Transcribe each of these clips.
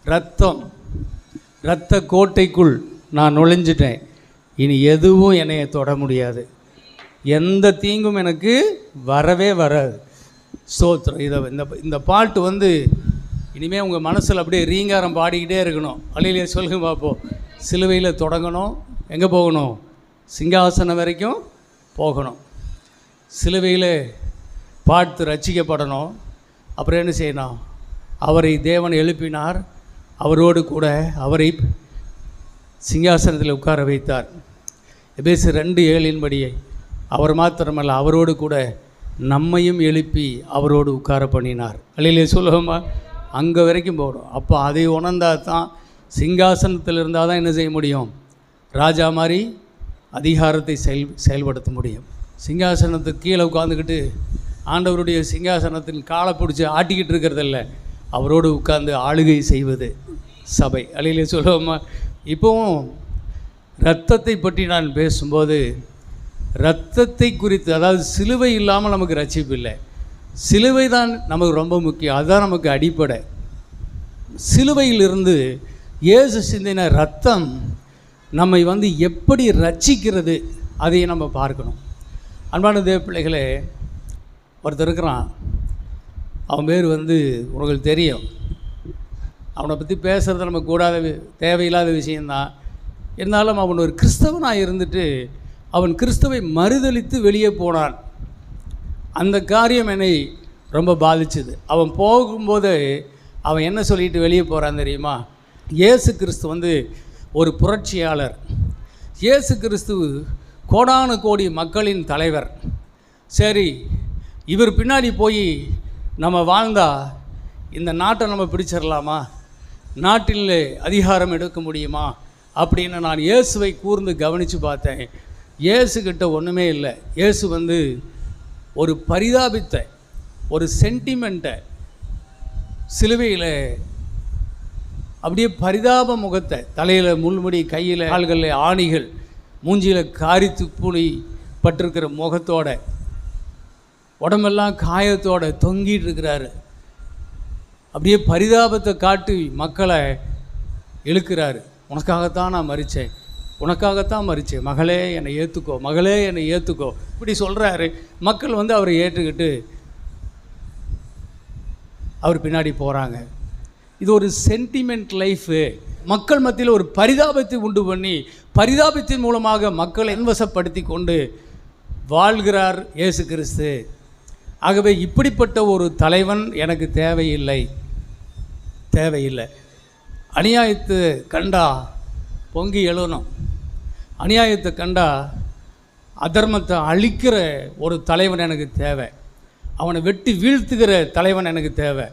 இரத்த கோட்டைக்குள் நான் நுழைஞ்சிட்டேன். இனி எதுவும் என்னைய தொட முடியாது, எந்த தீங்கும் எனக்கு வரவே வராது. ஸ்தோத்திரம். இந்த பாட்டு இனிமேல் உங்கள் மனசில் அப்படியே ரீங்காரம் பாடிக்கிட்டே இருக்கணும். அல்லேலூயா சொல்லுங்க பார்ப்போம். சிலுவையில் தொடங்கணும், எங்கே போகணும்? சிங்காசனம் வரைக்கும் போகணும். சிலுவையில் பார்த்து ரட்சிக்கப்படணும். அப்புறம் என்ன செய்யணும்? அவரை தேவன் எழுப்பினார், அவரோடு கூட அவரை சிங்காசனத்தில் உட்கார வைத்தார். எபேசியர் 2:7 அவர் மாத்திரமல்ல, அவரோடு கூட நம்மையும் எழுப்பி அவரோடு உட்கார பண்ணினார். அல்லேலூயா சொல்லுவோமா? அங்கே வரைக்கும் போகணும். அப்போ அதை உணர்ந்தால் தான், சிங்காசனத்தில் இருந்தால் தான் என்ன செய்ய முடியும்? ராஜா மாதிரி அதிகாரத்தை செயல்படுத்த முடியும். சிங்காசனத்துக்கு கீழே உட்காந்துக்கிட்டு ஆண்டவருடைய சிங்காசனத்தின் காலை பிடிச்சி ஆட்டிக்கிட்டு இருக்கிறதில்ல, அவரோடு உட்கார்ந்து ஆளுகை செய்வது சபை. அல்லேலூயா சொல்லுவோமா? இப்போவும் இரத்தத்தை பற்றி நான் பேசும்போது, இரத்தத்தை குறித்து, அதாவது சிலுவை இல்லாமல் நமக்கு ரட்சிப்பு இல்லை. சிலுவை தான் நமக்கு ரொம்ப முக்கியம், அதுதான் நமக்கு அடிப்படை. சிலுவையிலிருந்து இயேசு சிந்தின இரத்தம் நம்மை எப்படி ரட்சிக்கிறது, அதை நம்ம பார்க்கணும். அன்பான தேவ பிள்ளைகளே, ஒருத்தர் இருக்கிறான், அவன் பேர் உங்களுக்கு தெரியும். அவனை பற்றி பேசுகிறது நமக்கு கூடாத தேவையில்லாத விஷயந்தான். இருந்தாலும் அவன் ஒரு கிறிஸ்தவனாக இருந்துட்டு அவன் கிறிஸ்துவை மறுதலித்து வெளியே போனான். அந்த காரியம் என்னை ரொம்ப பாதிச்சுது. அவன் போகும்போது அவன் என்ன சொல்லிட்டு வெளியே போகிறான் தெரியுமா? இயேசு கிறிஸ்து ஒரு புரட்சியாளர், இயேசு கிறிஸ்து கோடானு கோடி மக்களின் தலைவர். சரி, இவர் பின்னாடி போய் நம்ம வாழ்ந்தால் இந்த நாட்டை நம்ம பிடிச்சிடலாமா? நாட்டில் அதிகாரம் எடுக்க முடியுமா அப்படின்னு நான் இயேசுவை கூர்ந்து கவனித்து பார்த்தேன். இயேசுக்கிட்ட ஒன்றுமே இல்லை. இயேசு ஒரு பரிதாபித்த ஒரு சென்டிமெண்ட்டை சிலுவையில் அப்படியே பரிதாப முகத்தை, தலையில் முள்முடி, கையில் கால்களில் ஆணிகள், மூஞ்சியில் காரித்து புளி பட்டிருக்கிற முகத்தோட, உடம்பெல்லாம் காயத்தோட தொங்கிட்டு இருக்கிறாரு. அப்படியே பரிதாபத்தை காட்டி மக்களை இழுக்கிறாரு. உனக்காகத்தான் நான் மரித்தேன், உனக்காகத்தான் மரித்தேன், மகளே என்னை ஏற்றுக்கோ, மகளே என்னை ஏற்றுக்கோ, இப்படி சொல்கிறாரு. மக்கள் அவரை ஏற்றுக்கிட்டு அவர் பின்னாடி போகிறாங்க. இது ஒரு சென்டிமெண்ட் லைஃபு. மக்கள் மத்தியில் ஒரு பரிதாபத்தை உண்டு பண்ணி, பரிதாபத்தின் மூலமாக மக்களை என்வசப்படுத்தி கொண்டு வாழ்கிறார் இயேசு கிறிஸ்து. ஆகவே இப்படிப்பட்ட ஒரு தலைவன் எனக்கு தேவையில்லை. அநியாயத்தை கண்டா பொங்கி எழுணும், அநியாயத்தை கண்டா அதர்மத்தை அழிக்கிற ஒரு தலைவன் எனக்கு தேவை, அவனை வெட்டி வீழ்த்துகிற தலைவன் எனக்கு தேவை.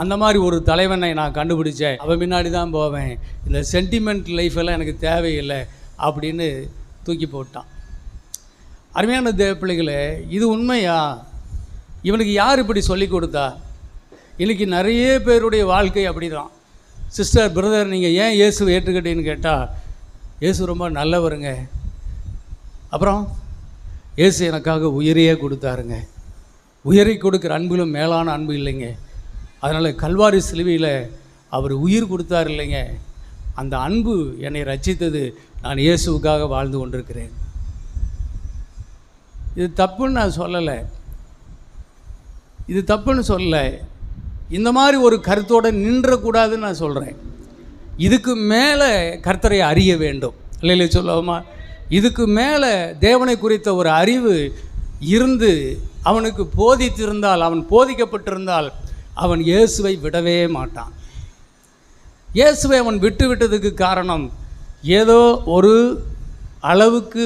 அந்த மாதிரி ஒரு தலைவனை நான் கண்டுபிடிச்சேன். அவன் பின்னாடி தான் போவேன், இந்த சென்டிமெண்ட் லைஃபெல்லாம் எனக்கு தேவையில்லை அப்படின்னு தூக்கி போட்டான். அருமையான தேவ பிள்ளைகளே, இது உண்மையா? இவனுக்கு யார் இப்படி சொல்லி கொடுத்தா? இன்றைக்கி நிறைய பேருடைய வாழ்க்கை அப்படி தான். சிஸ்டர், பிரதர், நீங்கள் ஏன் இயேசுவை ஏற்றுக்கிட்டீன்னு கேட்டால், இயேசு ரொம்ப நல்லவருங்க, அப்புறம் இயேசு எனக்காக உயிரையே கொடுத்தாருங்க. உயிரை கொடுக்குற அன்பிலும் மேலான அன்பு இல்லைங்க, அதனால் கல்வாரி சிலுவையில் அவர் உயிர் கொடுத்தார் இல்லைங்க, அந்த அன்பு என்னை ரட்சித்தது, நான் இயேசுவுக்காக வாழ்ந்து கொண்டிருக்கிறேன். இது தப்புன்னு நான் சொல்லலை, இது தப்புன்னு சொல்லலை. இந்த மாதிரி ஒரு கருத்தோடு நின்றக்கூடாதுன்னு நான் சொல்கிறேன். இதுக்கு மேலே கர்த்தரை அறிய வேண்டும், இல்லையா சொல்லுவோமா? இதுக்கு மேலே தேவனை குறித்த ஒரு அறிவு இருந்து அவனுக்கு போதித்திருந்தால், அவன் போதிக்கப்பட்டிருந்தால், அவன் இயேசுவை விடவே மாட்டான். இயேசுவை அவன் விட்டதுக்கு காரணம் ஏதோ ஒரு அளவுக்கு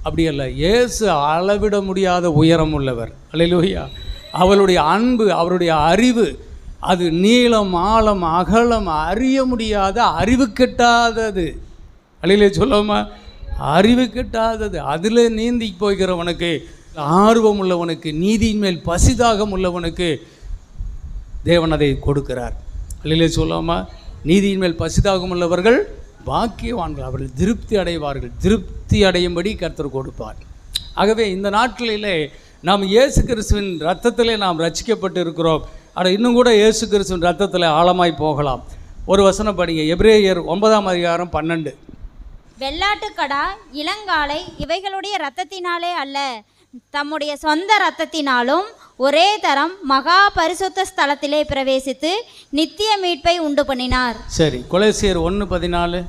அப்படி அல்ல. இயேசு அளவிட முடியாத உயரம் உள்ளவர். அல்லேலூயா. அவளுடைய அன்பு, அவருடைய அறிவு, அது நீளம், ஆழம், அகலம், அறிய முடியாத, அறிவு கெட்டாதது. அல்லேலூயா சொல்லுவோமா? அறிவு கெட்டாதது. அதில் நீந்தி போய்கிறவனுக்கு, ஆர்வம் உள்ளவனுக்கு, நீதியின் மேல் பசிதாகம் உள்ளவனுக்கு தேவன் அதை கொடுக்கிறார். அல்லேலூயா சொல்லுவோமா? நீதியின் மேல் பசிதாகம் உள்ளவர்கள் பாக்கியவான்கள், அவர்கள் திருப்தி அடைவார்கள். திருப்தி அடையும்படி கர்த்தர் கொடுப்பார். ஆகவே இந்த நாட்களிலே நாம் இயேசு கிறிஸ்துவின் இரத்தத்திலே நாம் ரட்சிக்கப்பட்டு இருக்கிறோம். ஆனால் இன்னும் கூட இயேசு கிறிஸ்துவின் இரத்தத்தில் ஆழமாய் போகலாம். ஒரு வசனம் படிங்க, எபிரேயர் 9:12. வெள்ளாட்டுக்கடா இளங்காளை இவைகளுடைய இரத்தத்தினாலே அல்ல, தம்முடைய சொந்த இரத்தத்தினாலும் ஒரே தரம் மகா பரிசுத்த ஸ்தலத்திலே பிரவேசித்து நித்திய மீட்பை உண்டு பண்ணினார். சரி, கொலோசியர் 1:14.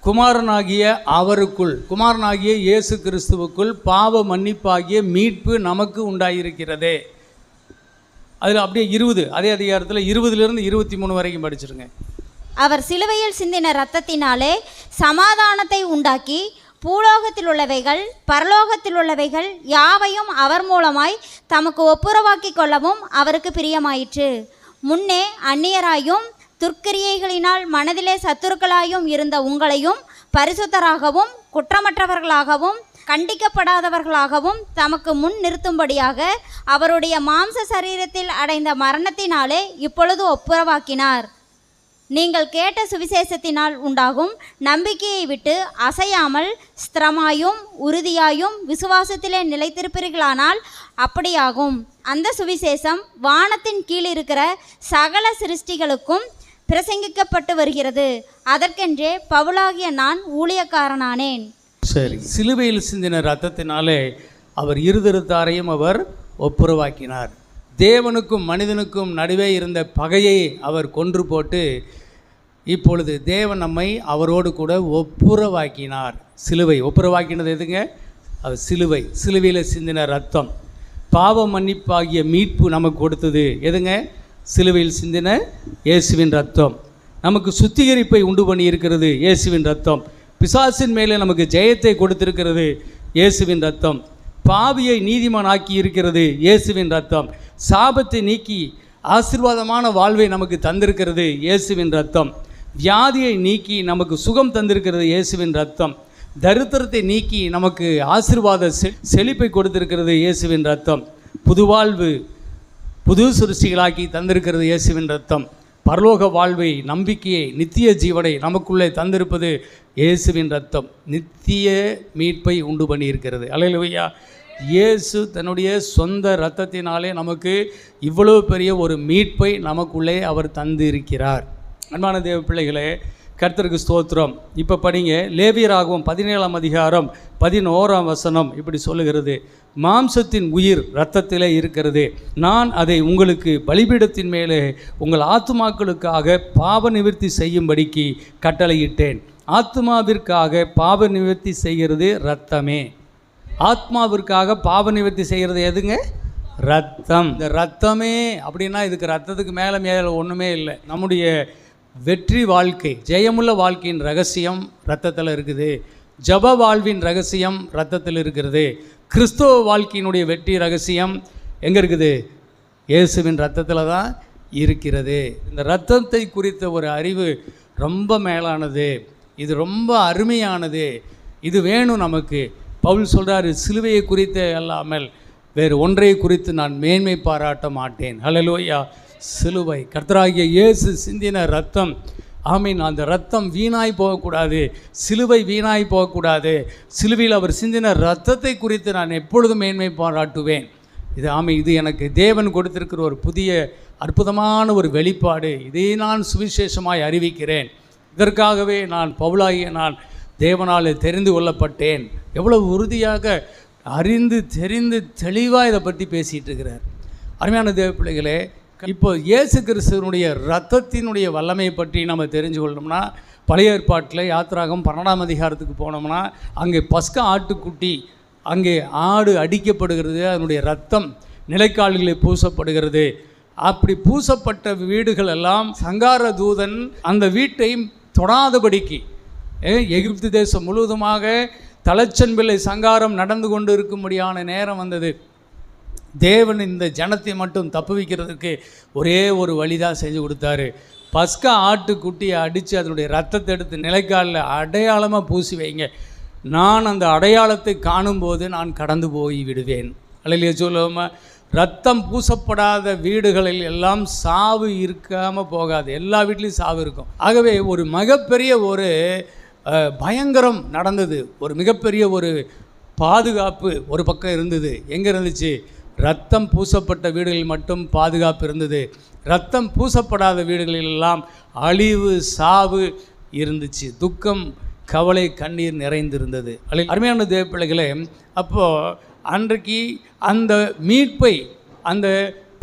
குமாரனாகிய அவருக்குள், குமாரனாகிய இயேசு கிறிஸ்துவுக்குள் பாவ மன்னிப்பாகிய மீட்பு நமக்கு உண்டாயிருக்கிறதே. அதில் அப்படியே 20, அதே அதிகாரத்தில் 20லிருந்து 23 வரைக்கும் படிச்சிருங்க. அவர் சிலுவையில் சிந்தின இரத்தத்தினாலே சமாதானத்தை உண்டாக்கி பூலோகத்தில் உள்ளவைகள் பரலோகத்தில் உள்ளவைகள் யாவையும் அவர் மூலமாய் தமக்கு ஒப்புரவாக்கி கொள்ளவும் அவருக்கு பிரியமாயிற்று. முன்னே அந்நியராயும் துர்க்கிரியைகளினால் மனதிலே சத்துருக்களாயும் இருந்த உங்களையும் பரிசுத்தராகவும் குற்றமற்றவர்களாகவும் கண்டிக்கப்படாதவர்களாகவும் தமக்கு முன் நிறுத்தும்படியாக அவருடைய மாம்ச சரீரத்தில் அடைந்த மரணத்தினாலே இப்பொழுது ஒப்புரவாக்கினார். நீங்கள் கேட்ட சுவிசேஷத்தினால் உண்டாகும் நம்பிக்கையை விட்டு அசையாமல் ஸ்திரமாயும் உறுதியாயும் விசுவாசத்திலே நிலைத்திருப்பீர்களானால் அப்படியாகும். அந்த சுவிசேஷம் வானத்தின் கீழ் இருக்கிற சகல சிருஷ்டிகளுக்கும் பிரசங்கிக்கப்பட்டு வருகிறது. அதற்கென்றே பவுலாகிய நான் ஊழியக்காரனானேன். சரி, சிலுவையில் சிந்தின இரத்தத்தினாலே அவர் இருதரத்தாரையும் அவர் ஒப்புரவாக்கினார். தேவனுக்கும் மனிதனுக்கும் நடுவே இருந்த பகையை அவர் கொன்று போட்டு இப்பொழுது தேவன் நம்மை அவரோடு கூட ஒப்புரவாக்கினார். சிலுவை ஒப்புரவாக்கினது எதுங்க? அது சிலுவை. சிலுவையில் சிந்தின ரத்தம் பாவ மன்னிப்பாகிய மீட்பு நமக்கு கொடுத்தது எதுங்க? சிலுவையில் சிந்தின இயேசுவின் ரத்தம். நமக்கு சுத்திகரிப்பை உண்டு பண்ணி இருக்கிறது இயேசுவின் ரத்தம். பிசாசின் மேலே நமக்கு ஜெயத்தை கொடுத்திருக்கிறது இயேசுவின் ரத்தம். பாவியை நீதிமானாக்கி இருக்கிறது இயேசுவின் ரத்தம். சாபத்தை நீக்கி ஆசீர்வாதமான வாழ்வை நமக்கு தந்திருக்கிறது இயேசுவின் ரத்தம். வியாதியை நீக்கி நமக்கு சுகம் தந்திருக்கிறது இயேசுவின் ரத்தம். தரித்திரத்தை நீக்கி நமக்கு ஆசீர்வாத செழிப்பை கொடுத்திருக்கிறது இயேசுவின் ரத்தம். புதுவாழ்வு புது சிருஷ்டிகளாக்கி தந்திருக்கிறது இயேசுவின் ரத்தம். பரலோக வாழ்வை, நம்பிக்கையை, நித்திய ஜீவனை நமக்குள்ளே தந்திருப்பது இயேசுவின் ரத்தம். நித்திய மீட்பை உண்டு பண்ணியிருக்கிறது. அல்லேலூயா. இயேசு தன்னுடைய சொந்த இரத்தத்தினாலே நமக்கு இவ்வளவு பெரிய ஒரு மீட்பை நமக்குள்ளே அவர் தந்து இருக்கிறார். அன்பான தேவ பிள்ளைகளே, கர்த்தருக்கு ஸ்தோத்திரம். இப்போ படிங்க, லேவியராகமம் 17ஆம் அதிகாரம் 11ஆம் வசனம் இப்படி சொல்லுகிறது, மாம்சத்தின் உயிர் இரத்தத்திலே இருக்கிறது. நான் அதை உங்களுக்கு பலிபீடத்தின் மேலே உங்கள் ஆத்துமாக்களுக்காக பாவ நிவர்த்தி செய்யும்படிக்கு கட்டளையிட்டேன். ஆத்மாவிற்காக பாவ நிவர்த்தி செய்கிறது இரத்தமே. ஆத்மாவிற்காக பாவ நிவர்த்தி செய்கிறது எதுங்க? ரத்தம். இந்த ரத்தமே அப்படின்னா இதுக்கு ரத்தத்துக்கு மேலே ஒன்றுமே இல்லை. நம்முடைய வெற்றி வாழ்க்கை, ஜெயமுள்ள வாழ்க்கையின் ரகசியம் இரத்தத்தில் இருக்குது. ஜப வாழ்வின் ரகசியம் இரத்தத்தில் இருக்கிறது. கிறிஸ்தவ வாழ்க்கையினுடைய வெற்றி ரகசியம் எங்கே இருக்குது? இயேசுவின் இரத்தத்தில் தான் இருக்கிறது. இந்த இரத்தத்தை குறித்த ஒரு அறிவு ரொம்ப மேலானது. இது ரொம்ப அருமையானது. இது வேணும் நமக்கு. பவுல் சொல்கிறாரு, சிலுவையை குறித்து அல்லாமல் வேறு ஒன்றை குறித்து நான் மேன்மை பாராட்ட மாட்டேன். ஹல்லேலூயா. சிலுவை, கர்த்தராகிய இயேசு சிந்தின ரத்தம். ஆமீன். அந்த ரத்தம் வீணாய் போகக்கூடாது. சிலுவை வீணாய் போகக்கூடாது. சிலுவையில் அவர் சிந்தின ரத்தத்தை குறித்து நான் எப்பொழுதும் மேன்மை பாராட்டுவேன். இது இது எனக்கு தேவன் கொடுத்திருக்கிற ஒரு புதிய அற்புதமான ஒரு வெளிப்பாடு. இதை நான் சுவிசேஷமாய் அறிவிக்கிறேன். இதற்காகவே நான் பவுலாகிய நான் தேவனால் தெரிந்து கொள்ளப்பட்டேன். எவ்வளவு உறுதியாக அறிந்து தெரிந்து தெளிவாக இதை பற்றி பேசிகிட்டு இருக்கிறார். அருமையான தேவ பிள்ளைகளே, இப்போ இயேசு கிறிஸ்துவனுடைய இரத்தத்தினுடைய வல்லமையை பற்றி நம்ம தெரிஞ்சு கொள்ளணும்னா பழைய ஏற்பாட்டில் யாத்திராகம் 12ஆம் அதிகாரத்துக்கு போனோம்னா அங்கே பஸ்கா ஆட்டுக்குட்டி, அங்கே ஆடு அடிக்கப்படுகிறது, அதனுடைய இரத்தம் நிலைக்கால்களில் பூசப்படுகிறது. அப்படி பூசப்பட்ட வீடுகள் எல்லாம் சங்கார தூதன் அந்த வீட்டை தொடாதபடிக்கு, எகிப்து தேசம் முழுவதுமாக தலைச்சன்பிள்ளை சங்காரம் நடந்து கொண்டு இருக்கும்படியான நேரம் வந்தது. தேவன் இந்த ஜனத்தை மட்டும் தப்புவிக்கிறதுக்கு ஒரே ஒரு வழிதான் செஞ்சு கொடுத்தாரு. பஸ்கா ஆட்டுக்குட்டியை அடித்து அதனுடைய ரத்தத்தை எடுத்து நிலைக்காலில் அடையாளமாக பூசி வைங்க. நான் அந்த அடையாளத்தை காணும்போது நான் கடந்து போய் விடுவேன். அல்லையா சொல்லுவோமா? ரத்தம் பூசப்படாத வீடுகளில் எல்லாம் சாவு இருக்காமல் போகாது. எல்லா வீட்லேயும் சாவு இருக்கும். ஆகவே ஒரு மிகப்பெரிய ஒரு பயங்கரம் நடந்தது. ஒரு மிகப்பெரிய ஒரு பாதுகாப்பு ஒரு பக்கம் இருந்தது. எங்கே இருந்துச்சு? ரத்தம் பூசப்பட்ட வீடுகளில் மட்டும் பாதுகாப்பு இருந்தது. ரத்தம் பூசப்படாத வீடுகளிலெல்லாம் அழிவு, சாவு இருந்துச்சு. துக்கம், கவலை, கண்ணீர் நிறைந்திருந்தது. அருமையான தேவ பிள்ளைகளே, அப்போது அன்றைக்கு அந்த மீட்பை, அந்த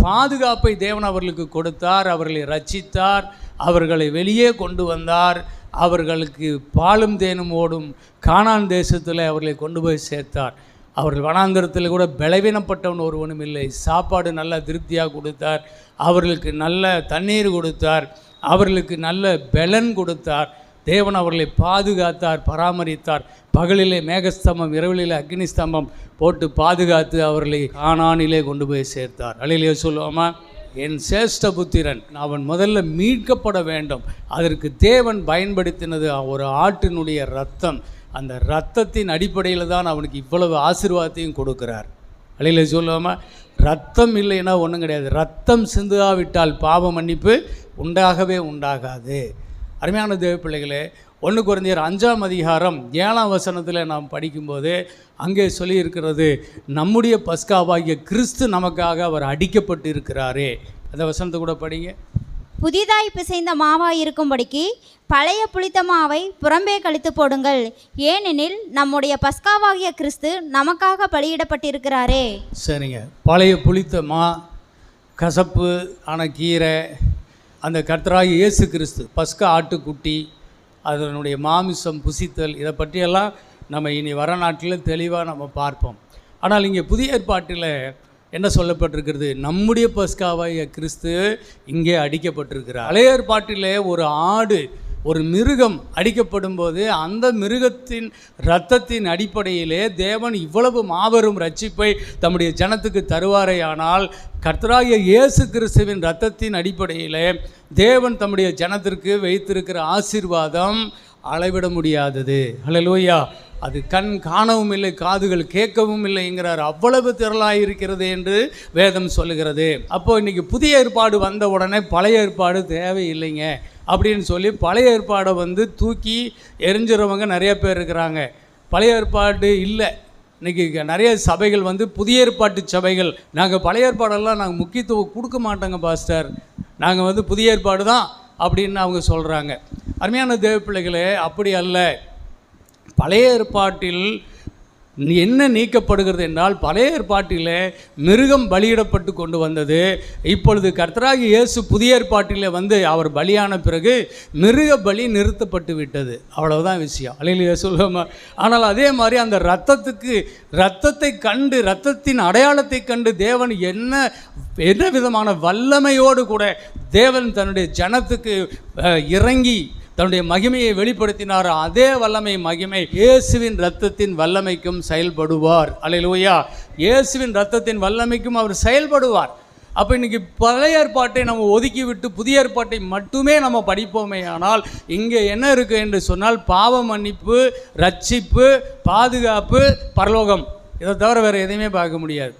பாதுகாப்பை தேவன் அவர்களுக்கு கொடுத்தார். அவர்களை ரட்சித்தார், அவர்களை வெளியே கொண்டு வந்தார். அவர்களுக்கு பாலும் தேனும் ஓடும் கானான் தேசத்தில் அவர்களை கொண்டு போய் சேர்த்தார். அவர்கள் வனாந்தரத்தில் கூட பலவீனப்பட்டவன் ஒருவனும் இல்லை. சாப்பாடு நல்ல திருப்தியாக கொடுத்தார், அவர்களுக்கு நல்ல தண்ணீர் கொடுத்தார், அவர்களுக்கு நல்ல பலன் கொடுத்தார். தேவன் அவர்களை பாதுகாத்தார், பராமரித்தார். பகலிலே மேகஸ்தம்பம், இரவிலே அக்னி ஸ்தம்பம் போட்டு பாதுகாத்து அவர்களை கானானிலே கொண்டு போய் சேர்த்தார். அல்லேலூயா சொல்லுவோமா? என் சேஷ்ட புத்திரன் அவன் முதல்ல மீட்கப்பட வேண்டும். அதற்கு தேவன் பயன்படுத்தினது ஒரு ஆட்டினுடைய ரத்தம். அந்த இரத்தத்தின் அடிப்படையில் தான் அவனுக்கு இவ்வளவு ஆசீர்வாதத்தையும் கொடுக்கிறார். அல்லேலூயா சொல்லுவோமா? ரத்தம் இல்லைன்னா ஒன்றும் கிடையாது. ரத்தம் சிந்தாவிட்டால் பாவ மன்னிப்பு உண்டாகவே உண்டாகாது. அருமையான தேவ பிள்ளைகளே, 1 கொரிந்தியர் 5ஆம் அதிகாரம் 7ஆம் வசனத்தில் நாம் படிக்கும்போது அங்கே சொல்லியிருக்கிறது, நம்முடைய பஸ்காவாகிய கிறிஸ்து நமக்காக அவர் அடிக்கப்பட்டு இருக்கிறாரே. அந்த வசனத்தை கூட படிங்க. புதிதாய் பிசைந்த மாவாய் இருக்கும்படிக்கு பழைய புளித்த மாவை புறம்பே கழித்து போடுங்கள், ஏனெனில் நம்முடைய பஸ்காவாகிய கிறிஸ்து நமக்காக பலியிடப்பட்டிருக்கிறாரே. சரிங்க. பழைய புளித்த மா, கசப்பு ஆன கீரை, அந்த கர்த்தராகிய இயேசு கிறிஸ்து பஸ்கா ஆட்டுக்குட்டி, அதனுடைய மாமிசம் புசித்தல், இதை பற்றியெல்லாம் நம்ம இனி வர நாட்டில் தெளிவாக நம்ம பார்ப்போம். ஆனால் இங்கே புதிய ஏற்பாட்டில் என்ன சொல்லப்பட்டிருக்கிறது? நம்முடைய பஸ்காவாகிய கிறிஸ்து இங்கே அடிக்கப்பட்டிருக்கிறார். பழைய ஏற்பாட்டிலே ஒரு ஆடு, ஒரு மிருகம் அடிக்கப்படும் போது அந்த மிருகத்தின் இரத்தத்தின் அடிப்படையிலே தேவன் இவ்வளவு மாபெரும் ரட்சிப்பை தம்முடைய ஜனத்துக்கு தருவாரேயானால், கர்த்தராகிய இயேசு கிறிஸ்துவின் இரத்தத்தின் அடிப்படையிலே தேவன் தம்முடைய ஜனத்திற்கு வைத்திருக்கிற ஆசீர்வாதம் அளவிட முடியாதது. ஹல்லேலூயா! அது கண் காணவும் இல்லை, காதுகள் கேட்கவும் இல்லைங்கிறார். அவ்வளவு திரளாக இருக்கிறது என்று வேதம் சொல்லுகிறது. அப்போது இன்றைக்கி புதிய ஏற்பாடு வந்த உடனே பழைய ஏற்பாடு தேவையில்லைங்க அப்படின்னு சொல்லி பழைய ஏற்பாடை தூக்கி எரிஞ்சிறவங்க நிறைய பேர் இருக்கிறாங்க. பழைய ஏற்பாடு இல்லை. இன்றைக்கி நிறைய சபைகள் புதிய ஏற்பாட்டு சபைகள், நாங்கள் பழைய ஏற்பாடெல்லாம் நாங்கள் முக்கியத்துவம் கொடுக்க மாட்டோங்க பாஸ்டர், நாங்கள் புதிய ஏற்பாடு தான் அப்படின்னு அவங்க சொல்கிறாங்க. அருமையான தேவ பிள்ளைகளே, அப்படி அல்ல. பழைய ஏற்பாட்டில் என்ன நீக்கப்படுகிறது என்றால், பழைய ஏற்பாட்டில் மிருகம் பலியிடப்பட்டு கொண்டு வந்தது. இப்பொழுது கர்த்தராகிய இயேசு புதிய ஏற்பாட்டில் அவர் பலியான பிறகு மிருக பலி நிறுத்தப்பட்டு விட்டது. அவ்வளவுதான் விஷயம். அல்லேலூயா சொல்லுவோமா? ஆனால் அதே மாதிரி அந்த இரத்தத்தை கண்டு, இரத்தத்தின் அடையாளத்தை கண்டு தேவன் என்ன விதமான வல்லமையோடு கூட தேவன் தன்னுடைய ஜனத்துக்கு இறங்கி தன்னுடைய மகிமையை வெளிப்படுத்தினார். அதே வல்லமை, மகிமை இயேசுவின் இரத்தத்தின் வல்லமைக்கும் செயல்படுவார். அல்லேலூயா! இயேசுவின் இரத்தத்தின் வல்லமைக்கும் அவர் செயல்படுவார். அப்போ இன்றைக்கி பழைய ஏற்பாட்டை நம்ம ஒதுக்கி விட்டு புதிய ஏற்பாட்டை மட்டுமே நம்ம படிப்போமே ஆனால், இங்கே என்ன இருக்குது என்று சொன்னால், பாவ மன்னிப்பு, ரட்சிப்பு, பாதுகாப்பு, பரலோகம், இதை தவிர வேறு எதையுமே பார்க்க முடியாது.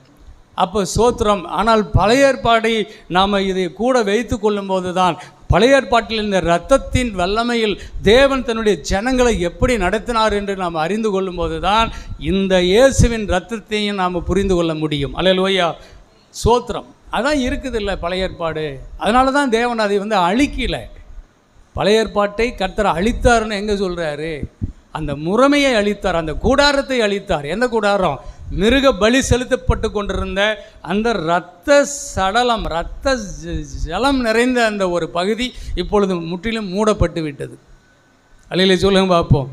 அப்போ சோத்திரம். ஆனால் பழைய ஏற்பாடை நாம் இதை கூட வைத்து கொள்ளும்போது தான், பழைய ஏற்பாட்டில் இந்த இரத்தத்தின் வல்லமையில் தேவன் தன்னுடைய ஜனங்களை எப்படி நடத்தினார் என்று நாம் அறிந்து கொள்ளும்போது தான் இந்த இயேசுவின் இரத்தத்தையும் நாம் புரிந்து கொள்ள முடியும். அல்லேலூயா! சோத்திரம். அதான் இருக்குது இல்லை பழைய ஏற்பாடு. அதனால தான் தேவன் அதை அழிக்கலை. பழைய ஏற்பாட்டை கர்த்தர் அழித்தார்னு எங்கே சொல்கிறாரு? அந்த முறைமையை அழித்தார், அந்த கூடாரத்தை அழித்தார். எந்த கூடாரம்? மிருக பலி செலுத்தப்பட்டு கொண்டிருந்த அந்த இரத்த சடலம், இரத்த ஜலம் நிறைந்த அந்த ஒரு பகுதி இப்பொழுது முற்றிலும் மூடப்பட்டு விட்டது. அல்லேலூயா சொல்லுங்க பார்ப்போம்.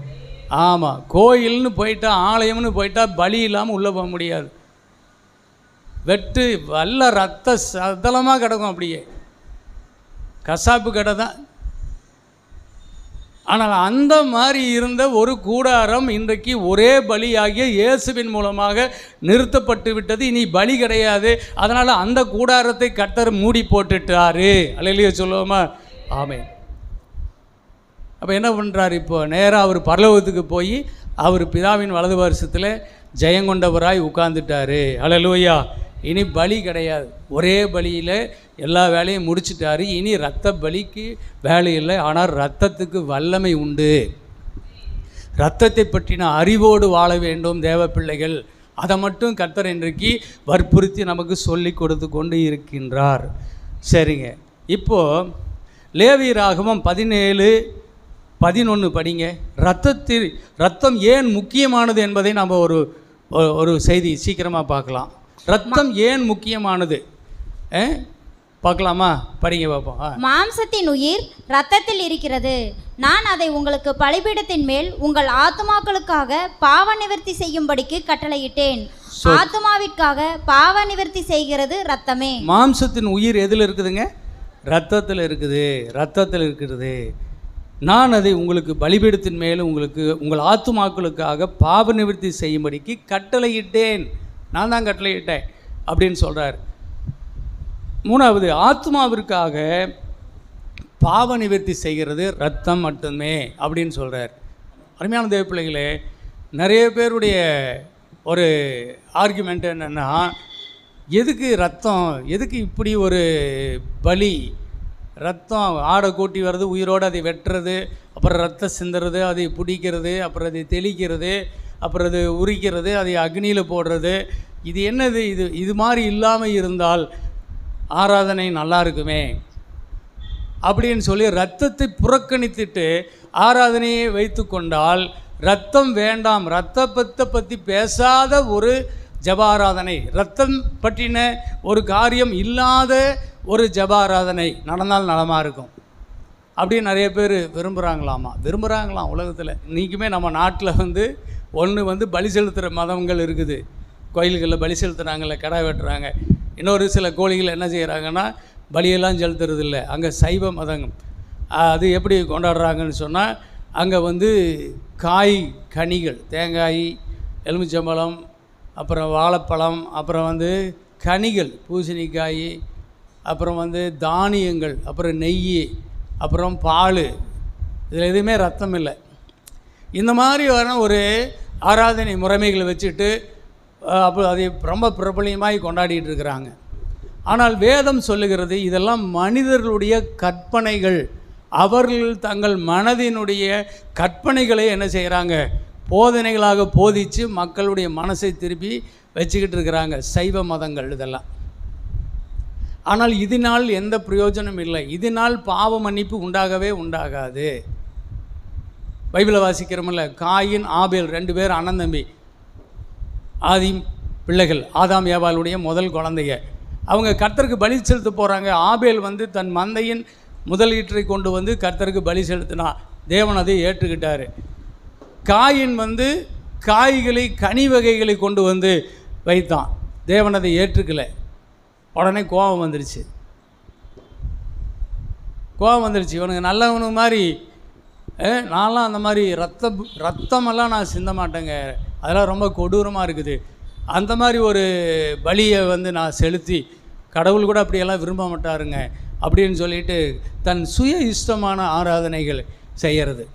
ஆமாம், கோயில்னு போயிட்டா, ஆலயம்னு போயிட்டா பலி இல்லாமல் உள்ளே போக முடியாது. வெட்டு வல்ல இரத்த சதலமாக கிடக்கும். அப்படியே கசாப்பு கடை தான். ஆனால் அந்த மாதிரி இருந்த ஒரு கூடாரம் இன்றைக்கு ஒரே பலியாகிய இயேசுவின் மூலமாக நிறுத்தப்பட்டு விட்டது. இனி பலி கிடையாது. அதனால் அந்த கூடாரத்தை கர்த்தர் மூடி போட்டுட்டாரு. அல்லேலூயா சொல்லுவோமா? ஆமென். அப்போ என்ன பண்ணுறார்? இப்போ நேராக அவர் பரலோகத்துக்கு போய் அவர் பிதாவின் வலது வருஷத்தில் ஜெயங்கொண்டவராய் உட்கார்ந்துட்டாரு. அல்லேலூயா! இனி பலி கிடையாது. ஒரே பலியில் எல்லா வேலையும் முடிச்சிட்டாரு. இனி இரத்த பலிக்கு வேலை இல்லை. ஆனால் இரத்தத்துக்கு வல்லமை உண்டு. இரத்தத்தை பற்றின அறிவோடு வாழ வேண்டும் தேவ பிள்ளைகள். அதை மட்டும் கர்த்தர் இன்றைக்கு வற்புறுத்தி நமக்கு சொல்லி கொடுத்து கொண்டு இருக்கின்றார். சரிங்க, இப்போது லேவியராகமம் 17:11 படிங்க. ரத்தம் ஏன் முக்கியமானது என்பதை நம்ம ஒரு செய்தி சீக்கிரமாக பார்க்கலாம். ரத்தம் ஏன் முக்கியமானது பார்க்கலாமா? படிங்க பார்ப்போம். மாம்சத்தின் உயிர் இரத்தத்தில் இருக்கிறது. நான் அதை உங்களுக்கு பலிபீடத்தின் மேல் உங்கள் ஆத்துமாக்களுக்காக பாவ நிவர்த்தி செய்யும்படிக்கு கட்டளையிட்டேன். ஆத்துமாவிற்காக பாவ நிவர்த்தி செய்கிறது இரத்தமே. மாம்சத்தின் உயிர் எதில் இருக்குதுங்க? இரத்தத்தில் இருக்கிறது. நான் அதை உங்களுக்கு பலிபீடத்தின் மேல் உங்கள் ஆத்துமாக்களுக்காக பாவ நிவர்த்தி செய்யும்படிக்கு கட்டளையிட்டேன். நான் தான் கட்டளையிட்டேன் அப்படின்னு சொல்கிறார். 3வது, ஆத்மாவிற்காக பாவ நிவர்த்தி செய்கிறது ரத்தம் மட்டுமே அப்படின்னு சொல்கிறார். அருமையான தேவ பிள்ளைகளே, நிறைய பேருடைய ஒரு ஆர்குமெண்ட் என்னென்னா, எதுக்கு ரத்தம், எதுக்கு இப்படி ஒரு பலி? ரத்தம் ஆடை கூட்டி வர்றது, உயிரோடு அதை வெட்டுறது, அப்புறம் ரத்தம் சிந்துறது, அதை பிடிக்கிறது, அப்புறம் அதை தெளிக்கிறது, அப்புறம் அது உரிக்கிறது, அதை அக்னியில் போடுறது, இது என்னது? இது மாதிரி இல்லாமல் இருந்தால் ஆராதனை நல்லா இருக்குமே அப்படின்னு சொல்லி ரத்தத்தை புறக்கணித்துட்டு ஆராதனையை வைத்து கொண்டால், ரத்தம் வேண்டாம், ரத்தத்தை பற்றி பேசாத ஒரு ஜபாராதனை, ரத்தம் பற்றின ஒரு காரியம் இல்லாத ஒரு ஜபாராதனை நடந்தால் நலமாக இருக்கும் அப்படின்னு நிறைய பேர் விரும்புகிறாங்களாம். உலகத்தில் இன்றைக்குமே நம்ம நாட்டில் ஒன்று பலி செலுத்துகிற மதங்கள் இருக்குது. கோயில்களில் பலி செலுத்துகிறாங்கல்ல, கடை வெட்டுறாங்க. இன்னொரு சில கோழிகள் என்ன செய்கிறாங்கன்னா, பலியெல்லாம் செலுத்துறதில்லை. அங்கே சைவ மதம் அது எப்படி கொண்டாடுறாங்கன்னு சொன்னால், அங்கே காய் கனிகள், தேங்காய், எலுமிச்சம்பழம், அப்புறம் வாழைப்பழம், அப்புறம் கனிகள், பூசணிக்காய், அப்புறம் தானியங்கள், அப்புறம் நெய், அப்புறம் பால், இதில் எதுவுமே ரத்தம் இல்லை. இந்த மாதிரி ஒரு ஆராதனை முறைமைகளை வச்சுட்டு அப்போ அதை ரொம்ப பிரபலியமாய் கொண்டாடிட்டு இருக்கிறாங்க. ஆனால் வேதம் சொல்லுகிறது, இதெல்லாம் மனிதர்களுடைய கற்பனைகள். அவர்கள் தங்கள் மனதினுடைய கற்பனைகளை என்ன செய்கிறாங்க? போதனைகளாக போதித்து மக்களுடைய மனசை திருப்பி வச்சுக்கிட்டு இருக்கிறாங்க சைவ மதங்கள் இதெல்லாம். ஆனால் இதனால் எந்த பிரயோஜனம் இல்லை. இதனால் பாவ மன்னிப்பு உண்டாகவே உண்டாகாது. பைபிளை வாசிக்கிறோமில்ல, காயின் ஆபேல் 2 பேர் அண்ணன் தம்பி, ஆதி பிள்ளைகள், ஆதாம் ஏவாளுடைய முதல் குழந்தைங்க. அவங்க கர்த்தருக்கு பலி செலுத்த போகிறாங்க. ஆபேல் தன் மந்தையின் முதலீட்டரை கொண்டு கர்த்தருக்கு பலி செலுத்தினா, தேவன் அதை ஏற்றுக்கிட்டார். காயின் காய்களை, கனி வகைகளை கொண்டு வைத்தான், தேவன் அதை ஏற்றுக்கலை. உடனே கோபம் வந்துருச்சு. இவனுக்கு நல்லவனு மாதிரி, நான்லாம் அந்த மாதிரி ரத்தமெல்லாம் நான் சிந்த மாட்டேங்க, அதெல்லாம் ரொம்ப கொடூரமாக இருக்குது, அந்த மாதிரி ஒரு பலியை நான் செலுத்தி, கடவுள் கூட அப்படியெல்லாம் விரும்ப மாட்டாருங்க அப்படின்னு சொல்லிட்டு தன் சுய இஷ்டமான ஆராதனைகள் செய்கிறது.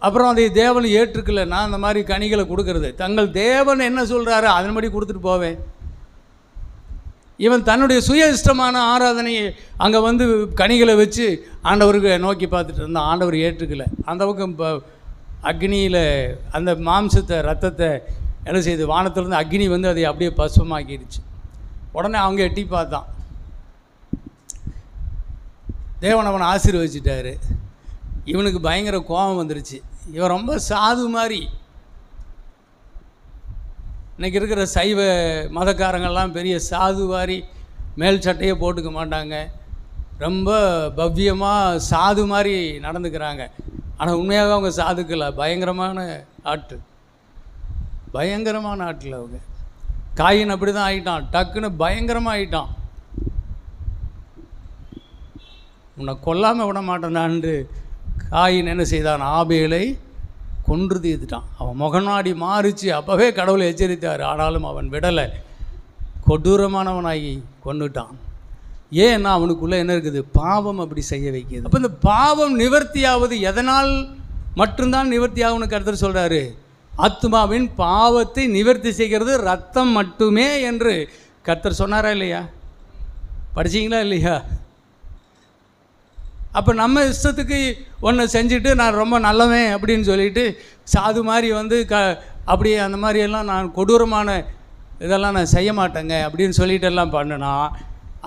அப்புறம் அதை தேவன் ஏற்றுக்கல. நான் அந்த மாதிரி கனிகளை கொடுக்கறது, தங்கள் தேவன் என்ன சொல்கிறாரு அதன்படி கொடுத்துட்டு போவேன். இவன் தன்னுடைய சுய இஷ்டமான ஆராதனையை அங்கே கனிகளை வச்சு ஆண்டவருக்கு நோக்கி பார்த்துட்டு இருந்தான். ஆண்டவர் ஏற்றுக்கலை. அந்த பக்கம் அக்னியில் அந்த மாம்சத்தை, ரத்தத்தை என்ன செய்யுது? வானத்திலேருந்து அக்னி அதை அப்படியே பசுமாக்கிடுச்சு. உடனே அவங்க எட்டி பார்த்தான். தேவன் அவனை ஆசீர்வதிச்சிட்டாரு. இவனுக்கு பயங்கர கோபம் வந்துருச்சு. இவன் ரொம்ப சாது மாதிரி. இன்றைக்கி இருக்கிற சைவ மதக்காரங்கள்லாம் பெரிய சாது மாதிரி மேல் சட்டையே போட்டுக்க மாட்டாங்க, ரொம்ப பவ்யமாக சாது மாதிரி நடந்துக்கிறாங்க. ஆனால் உண்மையாக அவங்க சாதுக்களை பயங்கரமான ஆட்கள் அவங்க. காயின் அப்படி தான் ஆகிட்டான், டக்குன்னு பயங்கரமாக ஆகிட்டான். உன்னை கொல்லாமல் விட மாட்டேனான்னு காயின் என்ன செய்தான்? ஆபேலை கொன்று தீர்த்துட்டான். அவன் முகநாடி மாறிச்சு. அப்போவே கடவுளை எச்சரித்தார். ஆனாலும் அவன் விடலை, கொடூரமானவனாகி கொண்டுட்டான். ஏன்னா அவனுக்குள்ளே என்ன இருக்குது? பாவம் அப்படி செய்ய வைக்கிது. அப்போ இந்த பாவம் நிவர்த்தியாவது எதனால் மட்டும்தான் நிவர்த்தியாகும்னு கர்த்தர் சொல்கிறாரு. ஆத்மாவின் பாவத்தை நிவர்த்தி செய்கிறது ரத்தம் மட்டுமே என்று கர்த்தர் சொன்னாரா இல்லையா? படிச்சிங்களா இல்லையா? அப்போ நம்ம இஷ்டத்துக்கு ஒன்று செஞ்சுட்டு நான் ரொம்ப நல்லவன் அப்படின்னு சொல்லிட்டு சாது மாதிரி அப்படி அந்த மாதிரியெல்லாம் நான் கொடூரமான இதெல்லாம் நான் செய்ய மாட்டேங்க அப்படின்னு சொல்லிட்டு எல்லாம் பண்ணினா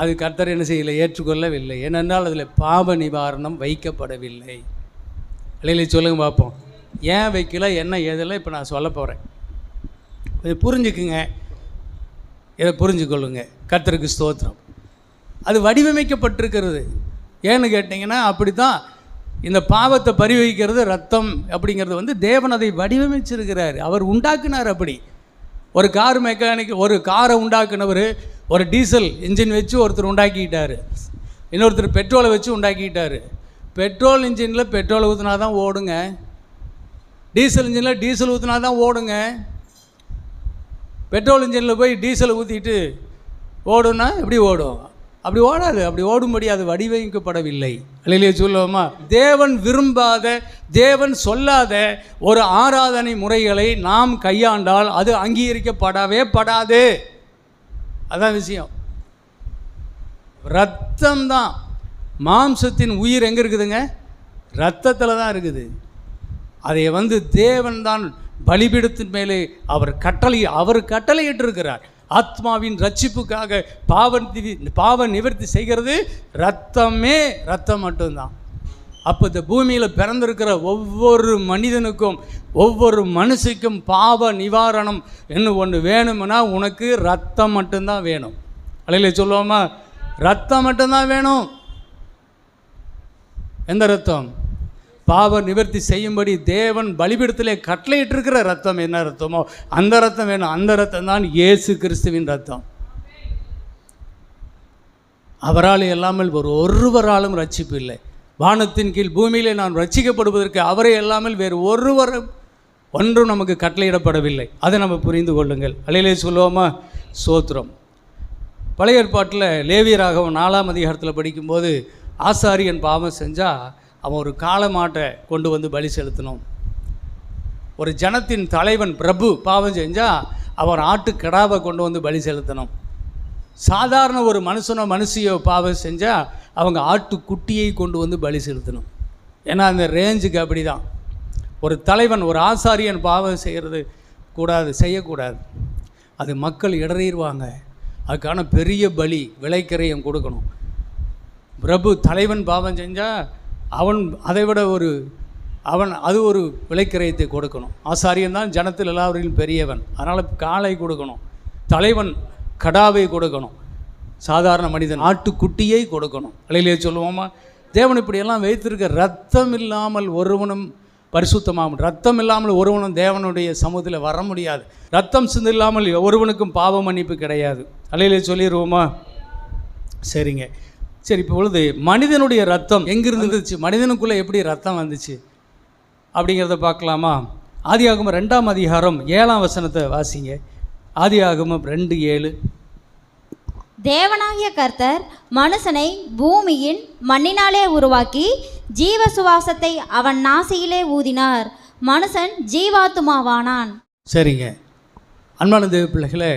அது கர்த்தர் என்ன செய்யலை, ஏற்றுக்கொள்ளவில்லை. ஏனென்றால் அதில் பாவ நிவாரணம் வைக்கப்படவில்லை. இல்லையில சொல்லுங்க பார்ப்போம், ஏன் வைக்கல, என்ன ஏதெல்லாம் இப்போ நான் சொல்ல போகிறேன். இதை புரிஞ்சுக்குங்க, இதை புரிஞ்சுக்கொள்ளுங்க. கர்த்தருக்கு ஸ்தோத்திரம். அது வடிவமைக்கப்பட்டிருக்கிறது. ஏன்னு கேட்டிங்கன்னா, அப்படி தான் இந்த பாவத்தை பரிவகிக்கிறது ரத்தம் அப்படிங்கிறது வந்து தேவன் அதை வடிவமைச்சிருக்கிறார், அவர் உண்டாக்குனார். அப்படி ஒரு கார் மெக்கானிக், ஒரு காரை உண்டாக்குனவர் ஒரு டீசல் இன்ஜின் வச்சு ஒருத்தர் உண்டாக்கிட்டார், இன்னொருத்தர் பெட்ரோலை வச்சு உண்டாக்கிட்டார். பெட்ரோல் இன்ஜினில் பெட்ரோலை ஊற்றினா தான் ஓடுங்க, டீசல் இன்ஜினில் டீசல் ஊற்றினா தான் ஓடுங்க. பெட்ரோல் இன்ஜினில் போய் டீசலை ஊற்றிட்டு ஓடுன்னா எப்படி ஓடும்? அப்படி ஓடாது. அப்படி ஓடும்படி அது வடிவமைக்கப்படவில்லை. அல்லேலூயா சொல்லுவோமா? தேவன் விரும்பாத, தேவன் சொல்லாத ஒரு ஆராதனை முறைகளை நாம் கையாண்டால் அது அங்கீகரிக்கப்படவே படாது. அதான் விஷயம். ரத்தம்தான், மாம்சத்தின் உயிர் எங்கே இருக்குதுங்க? ரத்தத்தில் தான் இருக்குது. அதை வந்து தேவன் தான் பலிபீடத்தின் மேலே அவர் கட்டளையிட்டிருக்கிறார். ஆத்மாவின் ரட்சிப்புக்காக பாவ நிவர்த்தி செய்கிறது ரத்தமே, ரத்தம் மட்டும்தான். அப்போ இந்த பூமியில் பிறந்திருக்கிற ஒவ்வொரு மனிதனுக்கும், ஒவ்வொரு மனுஷிக்கும் பாவ நிவாரணம் என்ன ஒன்று வேணும்னா உனக்கு ரத்தம் மட்டும்தான் வேணும். அல்லேலூயா சொல்லுவோமா? ரத்தம் மட்டும்தான் வேணும். எந்த ரத்தம்? பாவ நிவர்த்தி செய்யும்படி தேவன் பலிபீடத்திலே கட்டளையிட்டிருக்கிற ரத்தம் என்ன ரத்தமோ அந்த ரத்தம் வேணும். அந்த ரத்தம் தான் இயேசு கிறிஸ்துவின் ரத்தம். அவரால் இல்லாமல் ஒருவராலும் ரட்சிப்பு இல்லை. வானத்தின் கீழ் பூமியிலே நான் ரட்சிக்கப்படுவதற்கு அவரை இல்லாமல் வேறு ஒன்றும் நமக்கு கட்டளையிடப்படவில்லை. அதை நம்ம புரிந்து கொள்ளுங்கள். அல்லேலூயா சொல்லுவோமா? சோத்திரம். பழைய ஏற்பாட்டில் லேவியராகவம் 4ஆம் அதிகாரத்தில் படிக்கும்போது, ஆசாரியன் பாவம் செஞ்சால் அவன் ஒரு காளமாட்டை கொண்டு வந்து பலி செலுத்தணும். ஒரு ஜனத்தின் தலைவன் பிரபு பாவம் செஞ்சால் அவன் ஆட்டுக்கடாவை கொண்டு வந்து பலி செலுத்தணும். சாதாரண ஒரு மனுஷியோ பாவம் செஞ்சால் அவங்க ஆட்டுக்குட்டியை கொண்டு வந்து பலி செலுத்தணும். ஏன்னா அந்த ரேஞ்சுக்கு அப்படி தான். ஒரு தலைவன், ஒரு ஆசாரியன் பாவம் செய்யக்கூடாது. அது மக்கள் இடறிடுவாங்க. அதுக்கான பெரிய பலி, விலைக்கரையும் கொடுக்கணும். பிரபு தலைவன் பாவம் செஞ்சால் அது ஒரு விலைக்கிரயத்தை கொடுக்கணும். ஆசாரியன் தான் ஜனத்தில் எல்லாவரையும் பெரியவன், அதனால் காளை கொடுக்கணும். தலைவன் கடாவை கொடுக்கணும். சாதாரண மனிதன் ஆட்டுக்குட்டியை கொடுக்கணும். அல்லேலூயா சொல்லுவோமா? தேவன் இப்படியெல்லாம் வைத்திருக்க. ரத்தம் இல்லாமல் ஒருவனும் பரிசுத்தமாகும், ரத்தம் இல்லாமல் ஒருவனும் தேவனுடைய சமூகத்தில் வர முடியாது. ரத்தம் சிந்து இல்லாமல் ஒருவனுக்கும் பாவ மன்னிப்பு கிடையாது. அல்லேலூயா சொல்லிடுவோமா? சரிங்க. சரி, இப்போ பொழுது மனிதனுடைய ரத்தம் எங்கிருந்து இருந்துச்சு, மனிதனுக்குள்ளே எப்படி ரத்தம் வந்துச்சு அப்படிங்கிறத பார்க்கலாமா? ஆதியாகமம் 2ஆம் அதிகாரம் 7ஆம் வசனத்தை வாசிங்க. ஆதியாகமம் 2:7. தேவனாகிய கர்த்தர் மனுஷனை பூமியின் மண்ணினாலே உருவாக்கி ஜீவ சுவாசத்தை அவன் நாசியிலே ஊதினார், மனுஷன் ஜீவாத்துமாவானான். சரிங்க. அன்பான தேவ பிள்ளைகளே,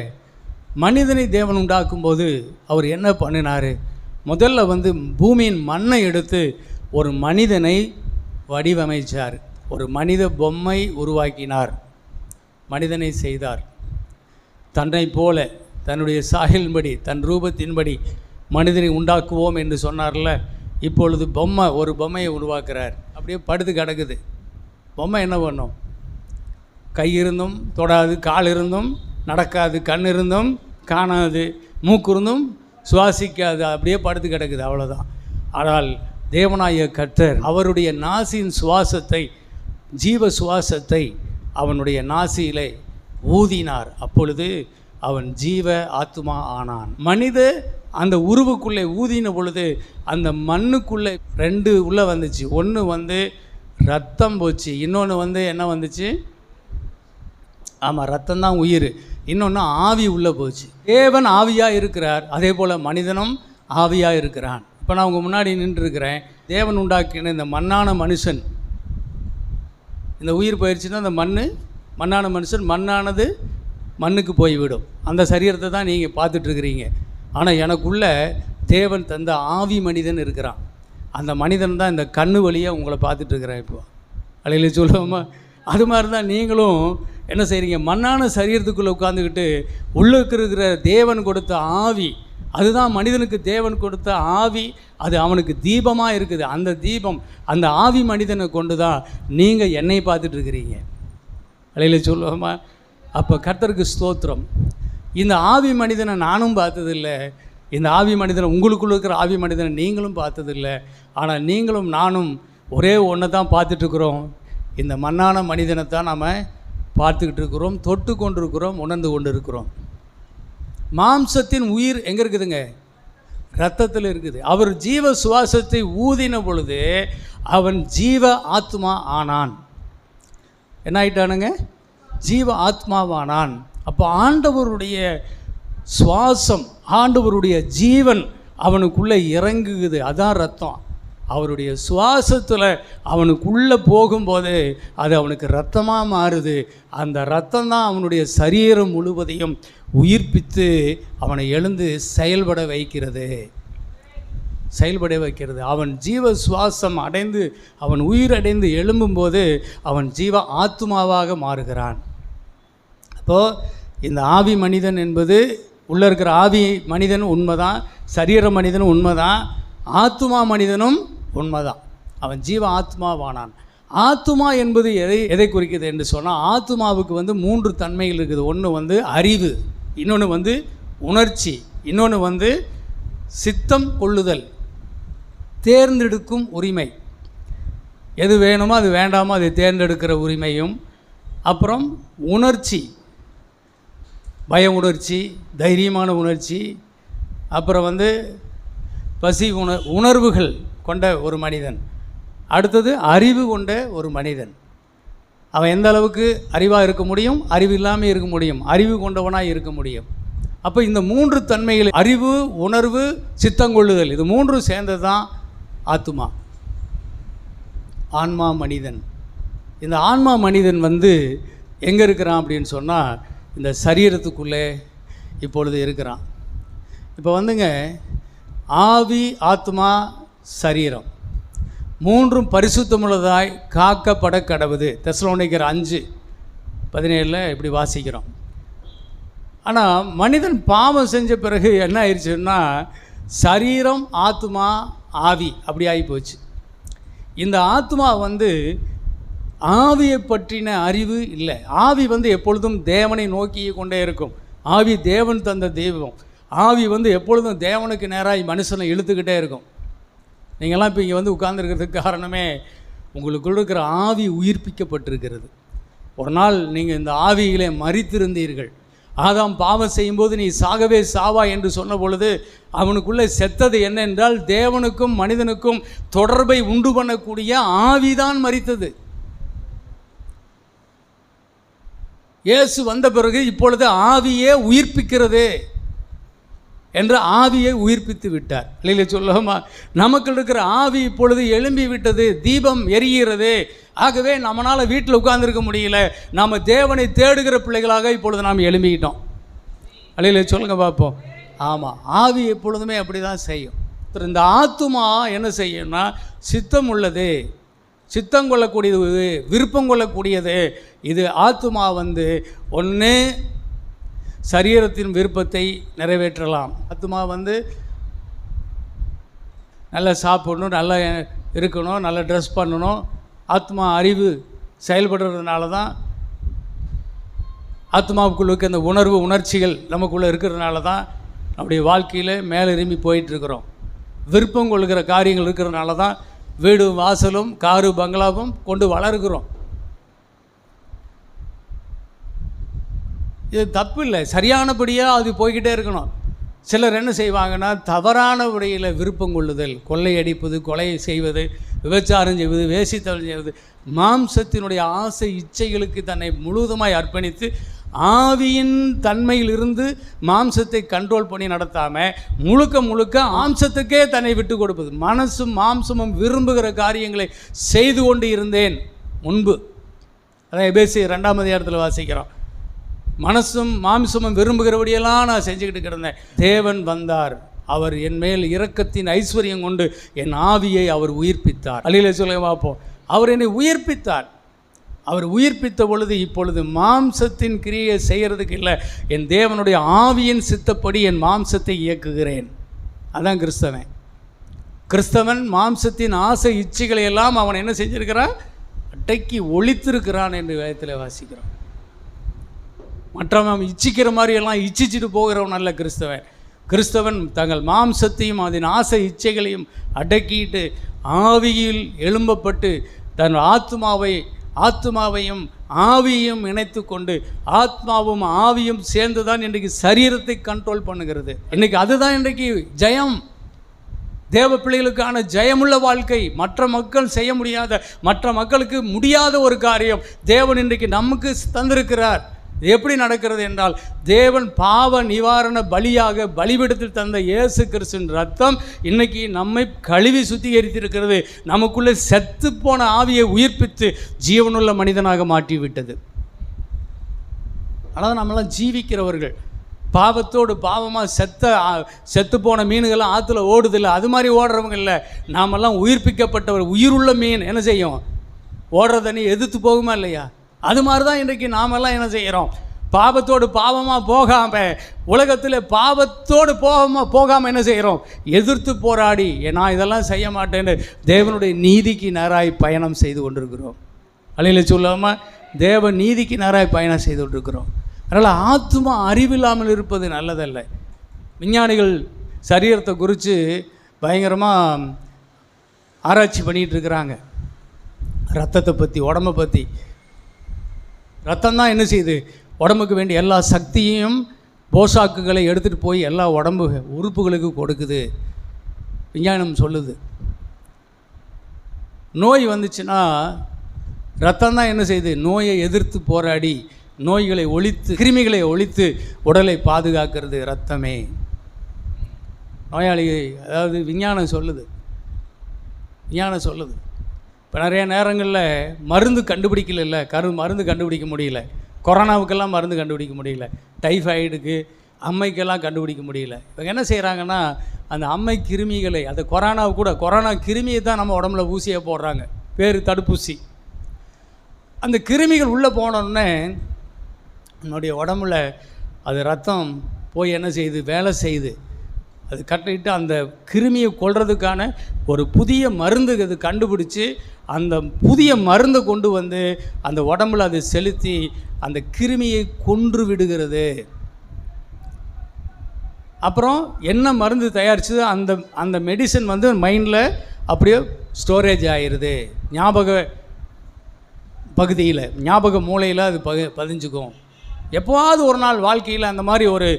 மனிதனை தேவன் உண்டாக்கும்போது அவர் என்ன பண்ணினார்? முதல்ல வந்து பூமியின் மண்ணை எடுத்து ஒரு மனிதனை வடிவமைச்சார். ஒரு மனித பொம்மை உருவாக்கினார், மனிதனை செய்தார். தன்னை போல தன்னுடைய சாயலின்படி, தன் ரூபத்தின்படி மனிதனை உண்டாக்குவோம் என்று சொன்னார்ல. இப்பொழுது ஒரு பொம்மையை உருவாக்குறார். அப்படியே படுத்து கிடக்குது. பொம்மை என்ன பண்ணும்? கை இருந்தும் தொடாது, கால் இருந்தும் நடக்காது, கண் இருந்தும் காணாது, மூக்கு இருந்தும் சுவாசிக்காது, அப்படியே படுத்து கிடக்குது. அவ்வளோதான். ஆனால் தேவனாய கர்த்தர் அவருடைய நாசியின் சுவாசத்தை, ஜீவ சுவாசத்தை அவனுடைய நாசியிலே ஊதினார். அப்பொழுது அவன் ஜீவ ஆத்மா ஆனான். மனித அந்த உருவுக்குள்ளே ஊதின பொழுது அந்த மண்ணுக்குள்ளே 2 உள்ளே வந்துச்சு. ஒன்று வந்து ரத்தம் போச்சு, இன்னொன்று என்ன வந்துச்சு? ஆமாம், ரத்தம்தான் உயிர். இன்னொன்று ஆவி உள்ளே போச்சு. தேவன் ஆவியாக இருக்கிறார், அதே போல் மனிதனும் ஆவியாக இருக்கிறான். இப்போ நான் உங்கள் முன்னாடி நின்றுருக்கிறேன். தேவன் உண்டாக்கின இந்த மண்ணான மனுஷன், இந்த உயிர் போயிடுச்சுன்னா அந்த மண்ணான மனுஷன், மண்ணானது மண்ணுக்கு போய்விடும். அந்த சரீரத்தை தான் நீங்கள் பார்த்துட்ருக்கிறீங்க. ஆனால் எனக்குள்ள தேவன் தந்த ஆவி மனிதன் இருக்கிறான். அந்த மனிதன் தான் இந்த கண்ணு வழியாக உங்களை பார்த்துட்ருக்கிறேன். இப்போ அல்லேலூயா சொல்லுவோமா? அது மாதிரி தான் நீங்களும் என்ன செய்கிறீங்க? மண்ணான சரீரத்துக்குள்ளே உட்காந்துக்கிட்டு உள்ளுக்கு இருக்கிற தேவன் கொடுத்த ஆவி அதுதான் மனிதனுக்கு தேவன் கொடுத்த ஆவி. அது அவனுக்கு தீபமாக இருக்குது. அந்த தீபம், அந்த ஆவி மனிதனை கொண்டு தான் நீங்கள் என்னை பார்த்துட்டு இருக்கிறீங்க. அலையில் சொல்லுவோமா? அப்போ கர்த்தருக்கு ஸ்தோத்திரம். இந்த ஆவி மனிதனை நானும் பார்த்ததில்லை, இந்த ஆவி மனிதனை, உங்களுக்குள்ள இருக்கிற ஆவி மனிதனை நீங்களும் பார்த்ததில்லை. ஆனால் நீங்களும் நானும் ஒரே ஒன்றை தான் பார்த்துட்ருக்குறோம். இந்த மண்ணான மனிதனை தான் நாம் பார்த்துக்கிட்டு இருக்கிறோம், தொட்டு கொண்டு இருக்கிறோம், உணர்ந்து கொண்டு இருக்கிறோம். மாம்சத்தின் உயிர் எங்கே இருக்குதுங்க? இரத்தத்தில் இருக்குது. அவர் ஜீவ சுவாசத்தை ஊதின பொழுது அவன் ஜீவ ஆத்மா ஆனான். என்ன ஆயிட்டானுங்க? ஜீவ ஆத்மாவானான். அப்போ ஆண்டவருடைய சுவாசம், ஆண்டவருடைய ஜீவன் அவனுக்குள்ளே இறங்குகுது. அதான் ரத்தம். அவருடைய சுவாசத்தில் அவனுக்குள்ளே போகும்போது அது அவனுக்கு இரத்தமாக மாறுது. அந்த இரத்தம் தான் அவனுடைய சரீரம் முழுவதையும் உயிர்ப்பித்து அவனை எழுந்து செயல்பட வைக்கிறது. அவன் ஜீவ சுவாசம் அடைந்து, அவன் உயிரடைந்து எழும்பும்போது அவன் ஜீவ ஆத்மாவாக மாறுகிறான். அப்போது இந்த ஆவி மனிதன் என்பது, உள்ளே இருக்கிற ஆவி மனிதன் உண்மைதான், சரீர மனிதனும் உண்மைதான், ஆத்மா மனிதனும் உண்மைதான். அவன் ஜீவ ஆத்மாவானான். ஆத்மா என்பது எதை குறிக்குது என்று சொன்னால், ஆத்மாவுக்கு 3 தன்மைகள் இருக்குது. ஒன்று அறிவு, இன்னொன்று உணர்ச்சி, இன்னொன்று சித்தம் கொள்ளுதல், தேர்ந்தெடுக்கும் உரிமை. எது வேணுமோ அது வேண்டாமோ அதை தேர்ந்தெடுக்கிற உரிமையும், அப்புறம் உணர்ச்சி, பய உணர்ச்சி, தைரியமான உணர்ச்சி, அப்புறம் பசி உணர்வுகள் கொண்ட ஒரு மனிதன். அடுத்தது அறிவு கொண்ட ஒரு மனிதன். அவன் எந்த அளவுக்கு அறிவாக இருக்க முடியும், அறிவு இல்லாமல் இருக்க முடியும், அறிவு கொண்டவனாக இருக்க முடியும். அப்போ இந்த 3 தன்மைகள், அறிவு, உணர்வு, சித்தங்கொள்ளுதல், இது 3 சேர்ந்தது தான் ஆத்மா, ஆன்மா மனிதன். இந்த ஆன்மா மனிதன் எங்கே இருக்கிறான் அப்படின்னு சொன்னால், இந்த சரீரத்துக்குள்ளே இப்பொழுது இருக்கிறான். இப்போ ஆவி, ஆத்மா, சரீரம் 3ம் பரிசுத்தமுள்ளதாய் காக்கப்பட கடவுது. தெசலோனிக்கர் 5:17 இப்படி வாசிக்கிறோம். ஆனால் மனிதன் பாவம் செஞ்ச பிறகு என்ன ஆயிடுச்சுன்னா, சரீரம், ஆத்மா, ஆவி அப்படி ஆகி போச்சு. இந்த ஆத்மா ஆவியை பற்றின அறிவு இல்லை. ஆவி எப்பொழுதும் தேவனை நோக்கி கொண்டே இருக்கும். ஆவி தேவன் தந்த தெய்வம். ஆவி எப்பொழுதும் தேவனுக்கு நேராக மனுஷனை இழுத்துக்கிட்டே இருக்கும். நீங்கள்லாம் இப்போ இங்கே உட்கார்ந்துருக்கிறதுக்கு காரணமே உங்களுக்குள்ள இருக்கிற ஆவி உயிர்ப்பிக்கப்பட்டிருக்கிறது. ஒரு நாள் நீங்கள் இந்த ஆவியிலே மரித்திருந்தீர்கள். ஆதாம் பாவம் செய்யும்போது நீ சாகவே சாவா என்று சொன்ன பொழுது அவனுக்குள்ளே செத்தது என்னென்றால், தேவனுக்கும் மனிதனுக்கும் தொடர்பை உண்டு பண்ணக்கூடிய ஆவிதான் மரித்தது. இயேசு வந்த பிறகு இப்பொழுது ஆவியே உயிர்ப்பிக்கிறது என்று ஆவியை உயிர்ப்பித்து விட்டார். இல்லையில சொல்லுமா? நமக்கு இருக்கிற ஆவி இப்பொழுது எழும்பி விட்டது, தீபம் எரிகிறது. ஆகவே நம்மளால் வீட்டில் உட்கார்ந்துருக்க முடியல, நாம் தேவனை தேடுகிற பிள்ளைகளாக இப்பொழுது நாம் எழும்பிக்கிட்டோம். இல்லையில சொல்லுங்க பார்ப்போம். ஆமாம், ஆவி எப்பொழுதுமே அப்படி தான் செய்யும். இந்த ஆத்துமா என்ன செய்யும்னா, சித்தம் உள்ளது, சித்தம் கொள்ளக்கூடியது, விருப்பம் கொள்ளக்கூடியது. இது ஆத்துமா ஒன்று சரீரத்தின் விருப்பத்தை நிறைவேற்றலாம். ஆத்துமா நல்லா சாப்பிடணும், நல்லா இருக்கணும், நல்லா ட்ரெஸ் பண்ணணும். ஆத்மா அறிவு செயல்படுறதுனால தான், ஆத்மாவுக்குள்ளுக்கு அந்த உணர்வு உணர்ச்சிகள் நமக்குள்ளே இருக்கிறதுனால தான் நம்முடைய வாழ்க்கையில் மேலே எழும்பி போயிட்டுருக்குறோம். விருப்பம் கொள்கிற காரியங்கள் இருக்கிறதுனால தான் வீடு வாசலும் காரு பங்களாவும் கொண்டு வளர்கிறோம். இது தப்பு இல்லை, சரியானபடியாக அது போய்கிட்டே இருக்கணும். சிலர் என்ன செய்வாங்கன்னா, தவறான முறையில் விருப்பம் கொள்ளுதல், கொள்ளையடிப்பது, கொலை செய்வது, விபச்சாரம் செய்வது, வேசித்தல் செய்வது, மாம்சத்தினுடைய ஆசை இச்சைகளுக்கு தன்னை முழுவதுமாய் அர்ப்பணித்து ஆவியின் தன்மையிலிருந்து மாம்சத்தை கண்ட்ரோல் பண்ணி நடத்தாமல் முழுக்க முழுக்க மாம்சத்துக்கே தன்னை விட்டு கொடுப்பது. மனசும் மாம்சமும் விரும்புகிற காரியங்களை செய்து கொண்டு இருந்தேன் முன்பு. அதான் எபேசியர் 2ஆம் அதிகாரத்தில் வாசிக்கிறோம். மனசும் மாம்சமும் விரும்புகிறபடியெல்லாம் நான் செஞ்சுக்கிட்டு கிடந்தேன். தேவன் வந்தார், அவர் என் மேல் இரக்கத்தின் ஐஸ்வர்யம் கொண்டு என் ஆவியை அவர் உயிர்ப்பித்தார். அல்லேலூயா சொல்ல பார்ப்போம். அவர் என்னை உயிர்ப்பித்தார். அவர் உயிர்ப்பித்த பொழுது இப்பொழுது மாம்சத்தின் கிரியை செய்கிறதுக்கு இல்லை, என் தேவனுடைய ஆவியின் சித்தப்படி என் மாம்சத்தை இயக்குகிறேன். அதான் கிறிஸ்தவன். கிறிஸ்தவன் மாம்சத்தின் ஆசை இச்சைகளை எல்லாம் அவன் என்ன செஞ்சிருக்கிறான்? அடக்கி ஒழித்திருக்கிறான் என்று வேதத்தில் வாசிக்கிறோம். மற்றவன் இச்சிக்கிற மாதிரியெல்லாம் இச்சிச்சிட்டு போகிறவன் அல்ல கிறிஸ்தவன். கிறிஸ்தவன் தங்கள் மாம்சத்தையும் அதன் ஆசை இச்சைகளையும் அடக்கிட்டு ஆவியில் எழும்பப்பட்டு தன் ஆத்மாவையும் ஆவியையும் இணைத்து கொண்டு ஆத்மாவும் ஆவியும் சேர்ந்து தான் இன்றைக்கு சரீரத்தை கண்ட்ரோல் பண்ணுகிறது. இன்றைக்கி அதுதான் இன்றைக்கு ஜெயம், தேவ பிள்ளைகளுக்கான ஜெயமுள்ள வாழ்க்கை. மற்ற மக்கள் செய்ய முடியாத, மற்ற மக்களுக்கு முடியாத ஒரு காரியம் தேவன் இன்றைக்கு நமக்கு தந்திருக்கிறார். எப்படி நடக்கிறது என்றால், தேவன் பாவ நிவாரண பலியாக பலிபீடத்தில் தந்த இயேசு கிறிஸ்துவின் ரத்தம் இன்னைக்கு நம்மை கழுவி சுத்திகரித்திருக்கிறது. நமக்குள்ளே செத்து போன ஆவியை உயிர்ப்பித்து ஜீவனுள்ள மனிதனாக மாற்றிவிட்டது. ஆனால் நம்மளாம் ஜீவிக்கிறவர்கள். பாவத்தோடு பாவமாக செத்து போன மீன்கள்லாம் ஆற்றுல ஓடுதில்லை, அது மாதிரி ஓடுறவங்க இல்லை. நாமெல்லாம் உயிர்ப்பிக்கப்பட்டவர். உயிருள்ள மீன் என்ன செய்யும்? ஓடுற தண்ணி எதிர்த்து போகுமா இல்லையா? அது மாதிரி தான் இன்றைக்கு நாமெல்லாம் என்ன செய்கிறோம்? பாவத்தோடு பாவமாக போகாமல், உலகத்தில் பாவத்தோடு போகாமல் என்ன செய்கிறோம்? எதிர்த்து போராடி நான் இதெல்லாம் செய்ய மாட்டேன்னு தேவனுடைய நீதிக்கு நேராய் பயணம் செய்து கொண்டிருக்கிறோம். அல்லையில சொல்லாமல் தேவ நீதிக்கு நேராய் பயணம் செய்து கொண்டிருக்கிறோம். அதனால் ஆத்மா அறிவில்லாமல் இருப்பது நல்லதல்ல. விஞ்ஞானிகள் சரீரத்தை குறித்து பயங்கரமாக ஆராய்ச்சி பண்ணிகிட்டு இருக்கிறாங்க. ரத்தத்தை பற்றி, உடம்பை பற்றி. ரத்தம் தான் என்ன செய்யுது? உடம்புக்கு வேண்டிய எல்லா சக்தியையும் போஷாக்குகளை எடுத்துகிட்டு போய் எல்லா உடம்பு உறுப்புகளுக்கு கொடுக்குது, விஞ்ஞானம் சொல்லுது. நோய் வந்துச்சுன்னா ரத்தம் தான் என்ன செய்யுது? நோயை எதிர்த்து போராடி நோய்களை ஒழித்து, கிருமிகளை ஒழித்து உடலை பாதுகாக்கிறது ரத்தமே. நோயாளி, அதாவது விஞ்ஞானம் சொல்லுது. இப்போ நிறைய நேரங்களில் மருந்து கண்டுபிடிக்கல, மருந்து கண்டுபிடிக்க முடியல. கொரோனாவுக்கெல்லாம் மருந்து கண்டுபிடிக்க முடியல, டைஃபாய்டுக்கு, அம்மைக்கெல்லாம் கண்டுபிடிக்க முடியல. இவங்க என்ன செய்கிறாங்கன்னா, அந்த அம்மை கிருமிகளை, அந்த கொரோனா கிருமியை தான் நம்ம உடம்புல ஊசியாக போடுறாங்க, பேர் தடுப்பூசி. அந்த கிருமிகள் உள்ளே போனோடனே நம்முடைய உடம்புல அது ரத்தம் போய் என்ன செய்யுது? வேலை செய்யுது. அது கட்டிட்டு அந்த கிருமியை கொல்றதுக்கான ஒரு புதிய மருந்து அது கண்டுபிடிச்சி, அந்த புதிய மருந்தை கொண்டு வந்து அந்த உடம்புல அதை செலுத்தி அந்த கிருமியை கொன்று விடுகிறது. அப்புறம் என்ன மருந்து தயாரிச்சது, அந்த மெடிசன் வந்து மைண்டில் அப்படியே ஸ்டோரேஜ் ஆகிடுது. ஞாபக பகுதியில், ஞாபக மூளையில் அது பதிஞ்சுக்கும். எப்போவாவது ஒரு நாள் வாழ்க்கையில் அந்த மாதிரி ஒரு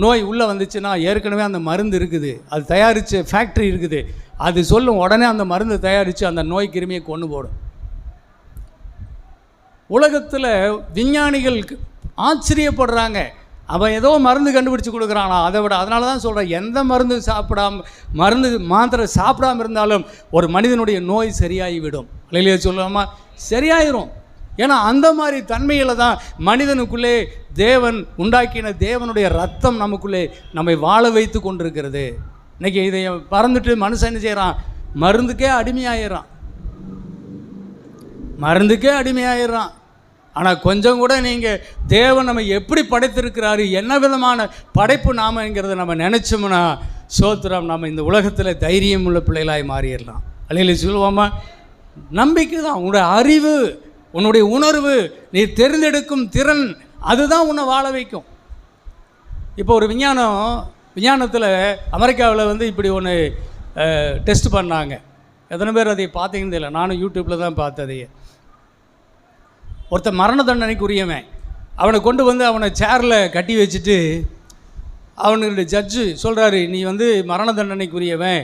நோய் உள்ளே வந்துச்சுன்னா, ஏற்கனவே அந்த மருந்து இருக்குது, அது தயாரித்த ஃபேக்ட்ரி இருக்குது, அது சொல்லும் உடனே அந்த மருந்து தயாரித்து அந்த நோய் கிருமியை கொண்டு போடும். உலகத்தில் விஞ்ஞானிகள் ஆச்சரியப்படுறாங்க, அவன் ஏதோ மருந்து கண்டுபிடிச்சி கொடுக்குறானா, அதை விட. அதனால தான் சொல்கிறேன், எந்த மாத்திரை சாப்பிடாமல் இருந்தாலும் ஒரு மனிதனுடைய நோய் சரியாகிவிடும். இல்லையா சொல்லாமா? சரியாயிரும். ஏன்னா அந்த மாதிரி தன்மையில் தான் மனிதனுக்குள்ளே தேவன் உண்டாக்கின தேவனுடைய ரத்தம் நமக்குள்ளே நம்மை வாழ வைத்து கொண்டிருக்கிறது. இன்றைக்கி இதை பறந்துட்டு மனுஷன் என்ன செய்கிறான்? மருந்துக்கே அடிமையாயிடுறான். ஆனால் கொஞ்சம் கூட நீங்கள் தேவன் நம்ம எப்படி படைத்திருக்கிறாரு, என்ன விதமான படைப்பு நாமங்கிறத நம்ம நினச்சோம்னா, சோத்திரம், நம்ம இந்த உலகத்தில் தைரியம் உள்ள பிள்ளைகளாய் மாறிடலாம். அல்லையில சொல்லுவோமா? நம்பிக்கை தான், உன்னுடைய அறிவு, உன்னுடைய உணர்வு, நீ தெரிந்தெடுக்கும் திறன், அதுதான் உன்னை வாழ வைக்கும். இப்போ ஒரு விஞ்ஞானத்தில் அமெரிக்காவில் வந்து இப்படி ஒன்று டெஸ்ட் பண்ணாங்க. எத்தனை பேர் அதை பார்த்தீங்கன்னு தெரியல, நானும் யூடியூப்பில் தான் பார்த்ததையே. ஒருத்தன் மரண தண்டனைக்குரியவன், அவனை கொண்டு வந்து அவனை சேரில் கட்டி வச்சுட்டு அவனுடைய ஜட்ஜு சொல்கிறாரு, நீ வந்து மரண தண்டனைக்குரியவன்,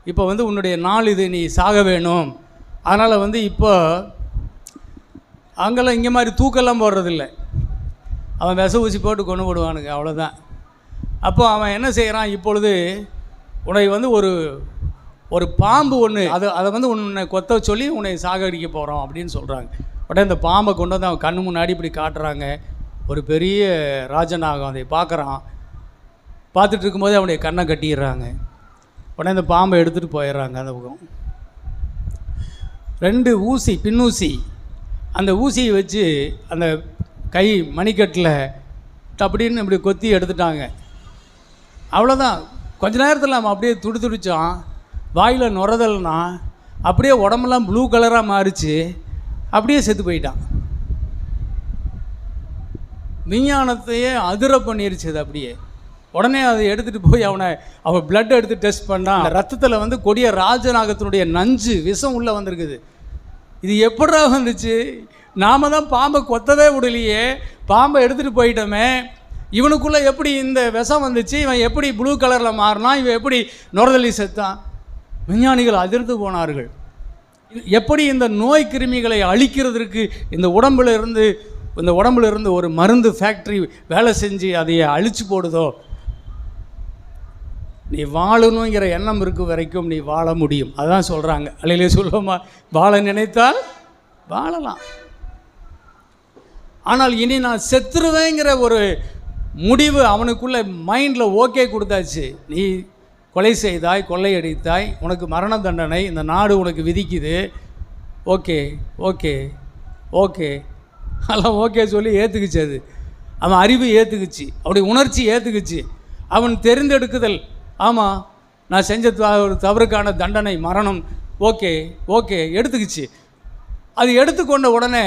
இப்போ வந்து உன்னுடைய நாள் இது, நீ சாக வேணும். அதனால் வந்து இப்போ அங்கெல்லாம் இங்கே மாதிரி தூக்கெல்லாம் போடுறதில்ல, அவன் விஷ ஊசி போட்டு கொண்டு போடுவானுங்க, அவ்வளோதான். அப்போ அவன் என்ன செய்கிறான், இப்பொழுது உன்னை வந்து ஒரு பாம்பு ஒன்று அதை வந்து உன்னை கொத்த சொல்லி உன்னை சாகடிக்க போகிறோம் அப்படின்னு சொல்கிறாங்க. உடனே இந்த பாம்பை கொண்டு வந்து அவன் கண்ணு முன்னாடி இப்படி காட்டுறாங்க. ஒரு பெரிய ராஜநாகம் அதை பார்க்குறான். பார்த்துட்டு இருக்கும்போது அவனுடைய கண்ணை கட்டிடுறாங்க. உடனே இந்த பாம்பை எடுத்துகிட்டு போயிடுறாங்க. அந்த பக்கம் 2 ஊசி, பின்னூசி, அந்த ஊசியை வச்சு அந்த கை மணிக்கட்டில் அப்படின்னு இப்படி கொத்தி எடுத்துட்டாங்க. அவ்வளோதான். கொஞ்ச நேரத்தில் நம்ம அப்படியே துடிச்சான், வாயில் நுரதல்னா அப்படியே உடம்பெல்லாம் ப்ளூ கலராக மாறிச்சு, அப்படியே செத்து போயிட்டான். விஞ்ஞானத்தையே அதிர பண்ணிருச்சு அது. அப்படியே உடனே அதை எடுத்துகிட்டு போய் அவன் பிளட் எடுத்து டெஸ்ட் பண்ணான். ரத்தத்தில் வந்து கொடிய ராஜநாகத்தினுடைய நஞ்சு விஷம் உள்ளே வந்திருக்குது. இது எப்படா வந்துச்சு? நாம் தான் பாம்பை கொத்தவே விடலையே, பாம்பை எடுத்துகிட்டு போயிட்டோமே, இவனுக்குள்ளே எப்படி இந்த விஷம் வந்துச்சு? இவன் எப்படி ப்ளூ கலரில் மாறினான்? இவன் எப்படி நுரதள்ளி செத்தான்? விஞ்ஞானிகள் அதிர்ந்து போனார்கள். எப்படி இந்த நோய் கிருமிகளை அழிக்கிறதுக்கு இந்த உடம்புல இருந்து ஒரு மருந்து ஃபேக்ட்ரி வேலை செஞ்சு அதையை அழிச்சு போடுதோ, நீ வாழணுங்கிற எண்ணம் இருக்கு வரைக்கும் நீ வாழ முடியும். அதான் சொல்கிறாங்க. அல்லையிலே சொல்லுவோமா, வாழ நினைத்தால் வாழலாம். ஆனால் இனி நான் செத்துருவேங்கிற ஒரு முடிவு அவனுக்குள்ள மைண்டில் ஓகே கொடுத்தாச்சு. நீ கொலை செய்தாய், கொள்ளையடித்தாய், உனக்கு மரண தண்டனை இந்த நாடு உனக்கு விதிக்குது. ஓகே ஓகே ஓகே அதெல்லாம் ஓகே சொல்லி ஏற்றுக்குச்சு. அது அவன் அறிவு ஏற்றுக்குச்சு, அவனுடைய உணர்ச்சி ஏற்றுக்குச்சு, அவன் தெரிந்தெடுக்குதல். ஆமாம், நான் செஞ்ச ஒரு தவறுக்கான தண்டனை மரணம், ஓகே ஓகே எடுத்துக்கிச்சு. அது எடுத்துக்கொண்ட உடனே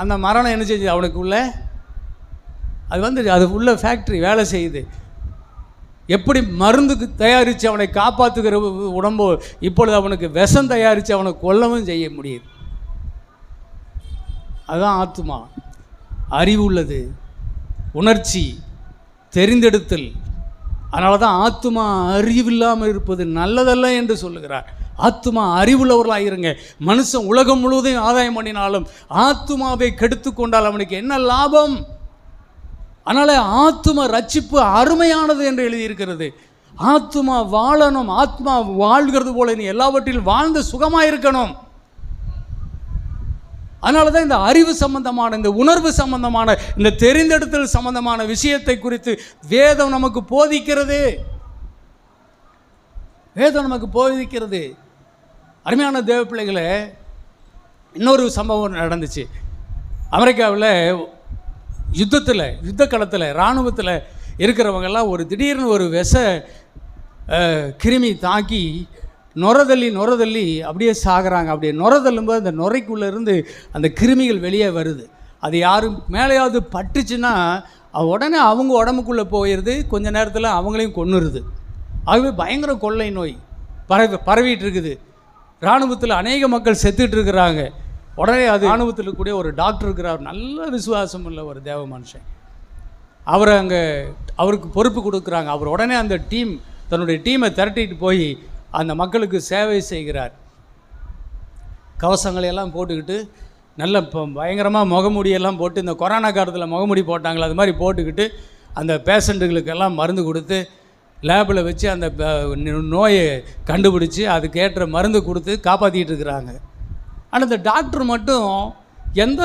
அந்த மரணம் என்ன செஞ்சு அவனுக்குள்ள அது வந்து அது உள்ள ஃபேக்ட்ரி வேலை செய்யுது. எப்படி மருந்துக்கு தயாரித்து அவனை காப்பாற்றுகிற உடம்போ, இப்பொழுது அவனுக்கு விஷம் தயாரித்து அவனை கொல்லவும் செய்ய முடியுது. அதுதான் ஆத்மா. அறிவு உள்ளது, உணர்ச்சி, தெரிந்தெடுத்தல். அதனால தான் ஆத்மா அறிவில்லாமல் இருப்பது நல்லதல்ல என்று சொல்லுகிறார். ஆத்மா அறிவுள்ளவர்களாக இருங்க. மனுஷன் உலகம் முழுவதையும் ஆதாயம் பண்ணினாலும் ஆத்மாவை கெடுத்து கொண்டால் அவனுக்கு என்ன லாபம்? அதனால் ஆத்மா ரட்சிப்பு அருமையானது என்று எழுதியிருக்கிறது. ஆத்மா வாழணும். ஆத்மா வாழ்கிறது போல நீ எல்லாவற்றிலும் வாழ்ந்து சுகமாக இருக்கணும். அதனால தான் இந்த அறிவு சம்பந்தமான, இந்த உணர்வு சம்பந்தமான, இந்த தெரிந்தெடுத்தல் சம்பந்தமான விஷயத்தை குறித்து வேதம் நமக்கு போதிக்கிறது. வேதம் நமக்கு போதிக்கிறது. அருமையான தேவ பிள்ளைகளே, இன்னொரு சம்பவம் நடந்துச்சு. அமெரிக்காவில் யுத்த களத்தில் இராணுவத்தில் இருக்கிறவங்கெல்லாம் ஒரு திடீர்னு ஒரு விஷ கிருமி தாக்கி நுரதள்ளி அப்படியே சாகிறாங்க. அப்படியே நுரதள்ளும்போது அந்த நுரைக்குள்ளேருந்து அந்த கிருமிகள் வெளியே வருது. அது யாரும் மேலேயாவது பட்டுச்சுன்னா உடனே அவங்க உடம்புக்குள்ளே போயிடுது. கொஞ்ச நேரத்தில் அவங்களையும் கொன்னுருது. ஆகவே பயங்கர கொள்ளை நோய் பரவிட்டு இருக்குது. இராணுவத்தில் அநேக மக்கள் செத்துட்டு இருக்கிறாங்க. உடனே அது இராணுவத்தில் கூடிய ஒரு டாக்டர் இருக்கிறார், நல்ல விசுவாசம் உள்ள ஒரு தேவ மனுஷன். அவருக்கு பொறுப்பு கொடுக்குறாங்க. அவர் உடனே அந்த தன்னுடைய டீமை திரட்டிட்டு போய் அந்த மக்களுக்கு சேவை செய்கிறார். கவசங்களையெல்லாம் போட்டுக்கிட்டு நல்ல பயங்கரமாக முகமூடியெல்லாம் போட்டு, இந்த கொரோனா காலத்தில் முகமூடி போட்டாங்களே அது மாதிரி போட்டுக்கிட்டு அந்த பேஷண்ட்டுகளுக்கெல்லாம் மருந்து கொடுத்து லேபில் வச்சு அந்த நோயை கண்டுபிடிச்சி அதுக்கேற்ற மருந்து கொடுத்து காப்பாற்றிட்டு இருக்கிறாங்க. ஆனால் இந்த டாக்டர் மட்டும் எந்த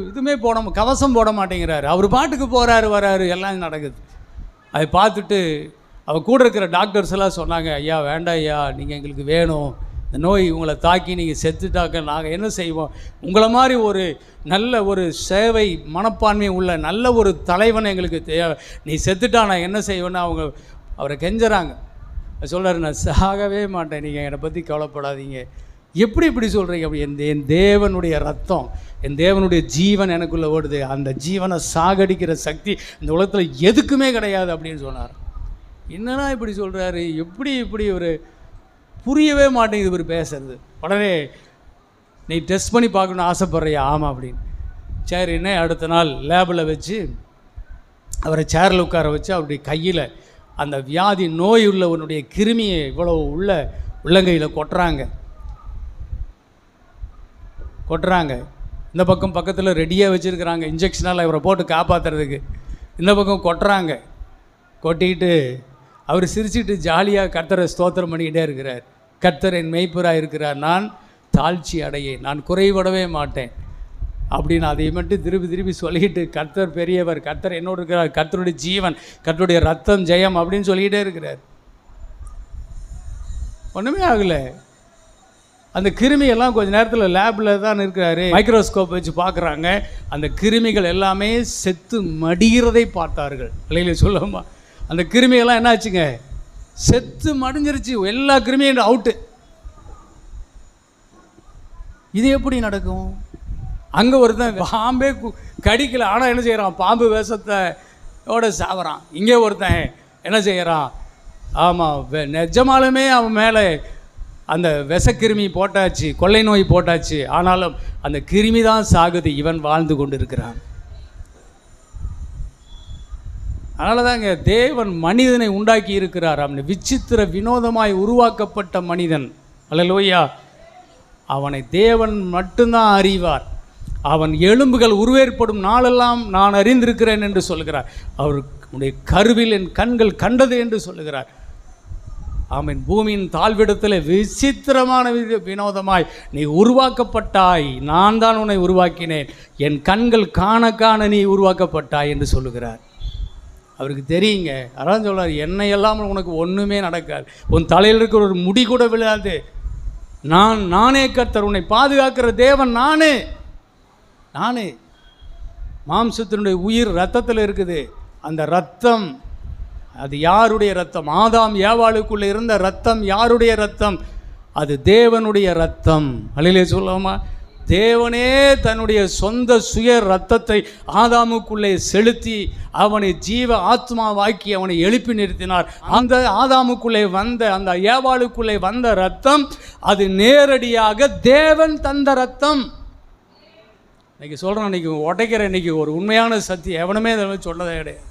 இதுவுமே கவசம் போட மாட்டேங்கிறாரு. அவர் பாட்டுக்கு போகிறாரு வராரு, எல்லாம் நடக்குது. அதை பார்த்துட்டு அவர் கூட இருக்கிற டாக்டர்ஸ் எல்லாம் சொன்னாங்க, ஐயா வேண்டாம் ஐயா, நீங்கள் எங்களுக்கு வேணும், இந்த நோய் உங்களை தாக்கி நீங்கள் செத்துட்டாக்க நாங்கள் என்ன செய்வோம்? உங்களை மாதிரி ஒரு நல்ல ஒரு சேவை மனப்பான்மை உள்ள நல்ல ஒரு தலைவனை எங்களுக்கு தேவை, நீ செத்துட்டா நான் என்ன செய்வேன்னு அவரை கெஞ்சுறாங்க. சொல்கிறார், நான் சாகவே மாட்டேன், நீங்கள் என்னை பற்றி கவலைப்படாதீங்க. எப்படி இப்படி சொல்கிறீங்க? அப்படி என் தேவனுடைய ரத்தம், என் தேவனுடைய ஜீவன் எனக்குள்ளே ஓடுது, அந்த ஜீவனை சாகடிக்கிற சக்தி இந்த உலகத்தில் எதுக்குமே கிடையாது அப்படின்னு சொன்னார். என்னன்னா இப்படி சொல்கிறாரு? இப்படி ஒரு புரியவே மாட்டேங்குது இவர் பேசுறது. உடனே நீ டெஸ்ட் பண்ணி பார்க்கணுன்னு ஆசைப்பட்றியா? ஆமாம் அப்படின்னு. சரி, என்ன அடுத்த நாள் லேபில் வச்சு அவரை சேரில் உட்கார வச்சு அவருடைய கையில் அந்த வியாதி நோய் உள்ளவனுடைய கிருமியை இவ்வளோ உள்ளங்கையில் கொட்டுறாங்க. இந்த பக்கம் பக்கத்தில் ரெடியாக வச்சுருக்கிறாங்க இன்ஜெக்ஷனால் இவரை போட்டு காப்பாற்றுறதுக்கு. இந்த பக்கம் கொட்டுறாங்க. கொட்டிக்கிட்டு அவர் சிரிச்சுட்டு ஜாலியாக கர்த்தரை ஸ்தோத்திரம் பண்ணிக்கிட்டே இருக்கிறார். கர்த்தர் என் மெய்ப்பராக இருக்கிறார், நான் தாழ்ச்சி அடையேன், நான் குறைபடவே மாட்டேன் அப்படின்னு அதை மட்டும் திருப்பி சொல்லிக்கிட்டு, கர்த்தர் பெரியவர், கர்த்தர் என்னோடு இருக்கிறார், கர்த்தருடைய ஜீவன், கர்த்தருடைய ரத்தம் ஜெயம் அப்படின்னு சொல்லிக்கிட்டே இருக்கிறார். ஒன்றுமே ஆகலை. அந்த கிருமியெல்லாம் கொஞ்ச நேரத்தில் லேபில் தான் இருக்கிறாரு, மைக்ரோஸ்கோப் வச்சு பார்க்குறாங்க. அந்த கிருமிகள் எல்லாமே செத்து மடிகிறதை பார்த்தார்கள். இல்லையில சொல்லுமா, அந்த கிருமியெல்லாம் என்ன ஆச்சுங்க, செத்து மடிஞ்சிருச்சு. எல்லா கிருமியும் அவுட்டு. இது எப்படி நடக்கும்? அங்கே ஒருத்தன் பாம்பே கடிக்கல, ஆனால் என்ன செய்கிறான், பாம்பு வேஷத்தோட சாவறான். இங்கே ஒருத்தன் என்ன செய்கிறான், ஆமாம் நிஜமாலுமே அவன் மேலே அந்த விஷக்கிருமி போட்டாச்சு, கொள்ளை நோய் போட்டாச்சு, ஆனாலும் அந்த கிருமி தான் சாகுது, இவன் வாழ்ந்து கொண்டு இருக்கிறான். அதனால தாங்க தேவன் மனிதனை உண்டாக்கி இருக்கிறார். அவன் விசித்திர வினோதமாய் உருவாக்கப்பட்ட மனிதன். அல்லேலூயா. அவனை தேவன் மட்டும்தான் அறிவார். அவன் எலும்புகள் உருவேற்படும் நாளெல்லாம் நான் அறிந்திருக்கிறேன் என்று சொல்கிறார். அவருடைய கருவில் என் கண்கள் கண்டது என்று சொல்லுகிறார். அவன் பூமியின் தாழ்விடத்தில் விசித்திரமான வினோதமாய் நீ உருவாக்கப்பட்டாய், நான் தான் உன்னை உருவாக்கினேன், என் கண்கள் காண காண நீ உருவாக்கப்பட்டாய் என்று சொல்லுகிறார். அவருக்கு தெரியுங்க. அதான் சொல்கிறார், என்னை எல்லாம் உனக்கு ஒன்றுமே நடக்காது, உன் தலையில் இருக்கிற ஒரு முடி கூட விழாது, நானே கர்த்தர், உன்னை பாதுகாக்கிற தேவன் நானே. மாம்சத்தினுடைய உயிர் ரத்தத்தில் இருக்குது. அந்த ரத்தம் அது யாருடைய ரத்தம்? ஆதாம் ஏவாளுக்குள்ளே இருந்த ரத்தம் யாருடைய ரத்தம்? அது தேவனுடைய ரத்தம். அல்லேலூயா சொல்லலாமா? தேவனே தன்னுடைய சொந்த சுய ரத்தத்தை ஆதாமுக்குள்ளே செலுத்தி அவனை ஜீவ ஆத்மாவாக்கி அவனை எழுப்பி நிறுத்தினார். அந்த ஆதாமுக்குள்ளே வந்த, அந்த ஏவாளுக்குள்ளே வந்த ரத்தம் அது நேரடியாக தேவன் தந்த ரத்தம். இன்னைக்கு சொல்கிறோம், இன்னைக்கு உடைக்கிற இன்னைக்கு ஒரு உண்மையான சத்தியம் எவனுமே இதை சொல்லதே கிடையாது.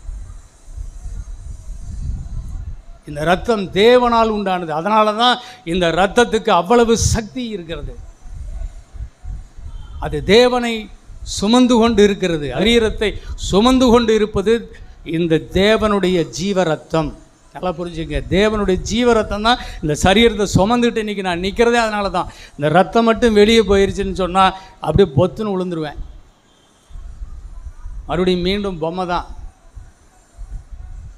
இந்த ரத்தம் தேவனால் உண்டானது. அதனால தான் இந்த ரத்தத்துக்கு அவ்வளவு சக்தி இருக்கிறது. அது தேவனை சுமந்து கொண்டு இருக்கிறது. சரீரத்தை சுமந்து கொண்டு இருப்பது இந்த தேவனுடைய ஜீவ ரத்தம். நல்லா புரிஞ்சுங்க, தேவனுடைய ஜீவ ரத்தம் தான் இந்த சரீரத்தை சுமந்துட்டு இன்றைக்கி நான் நிற்கிறதே. அதனால தான் இந்த ரத்தம் மட்டும் வெளியே போயிடுச்சுன்னு சொன்னால் அப்படியே பொத்துன்னு விழுந்துருவேன். மறுபடியும் மீண்டும் பொம்மை தான்.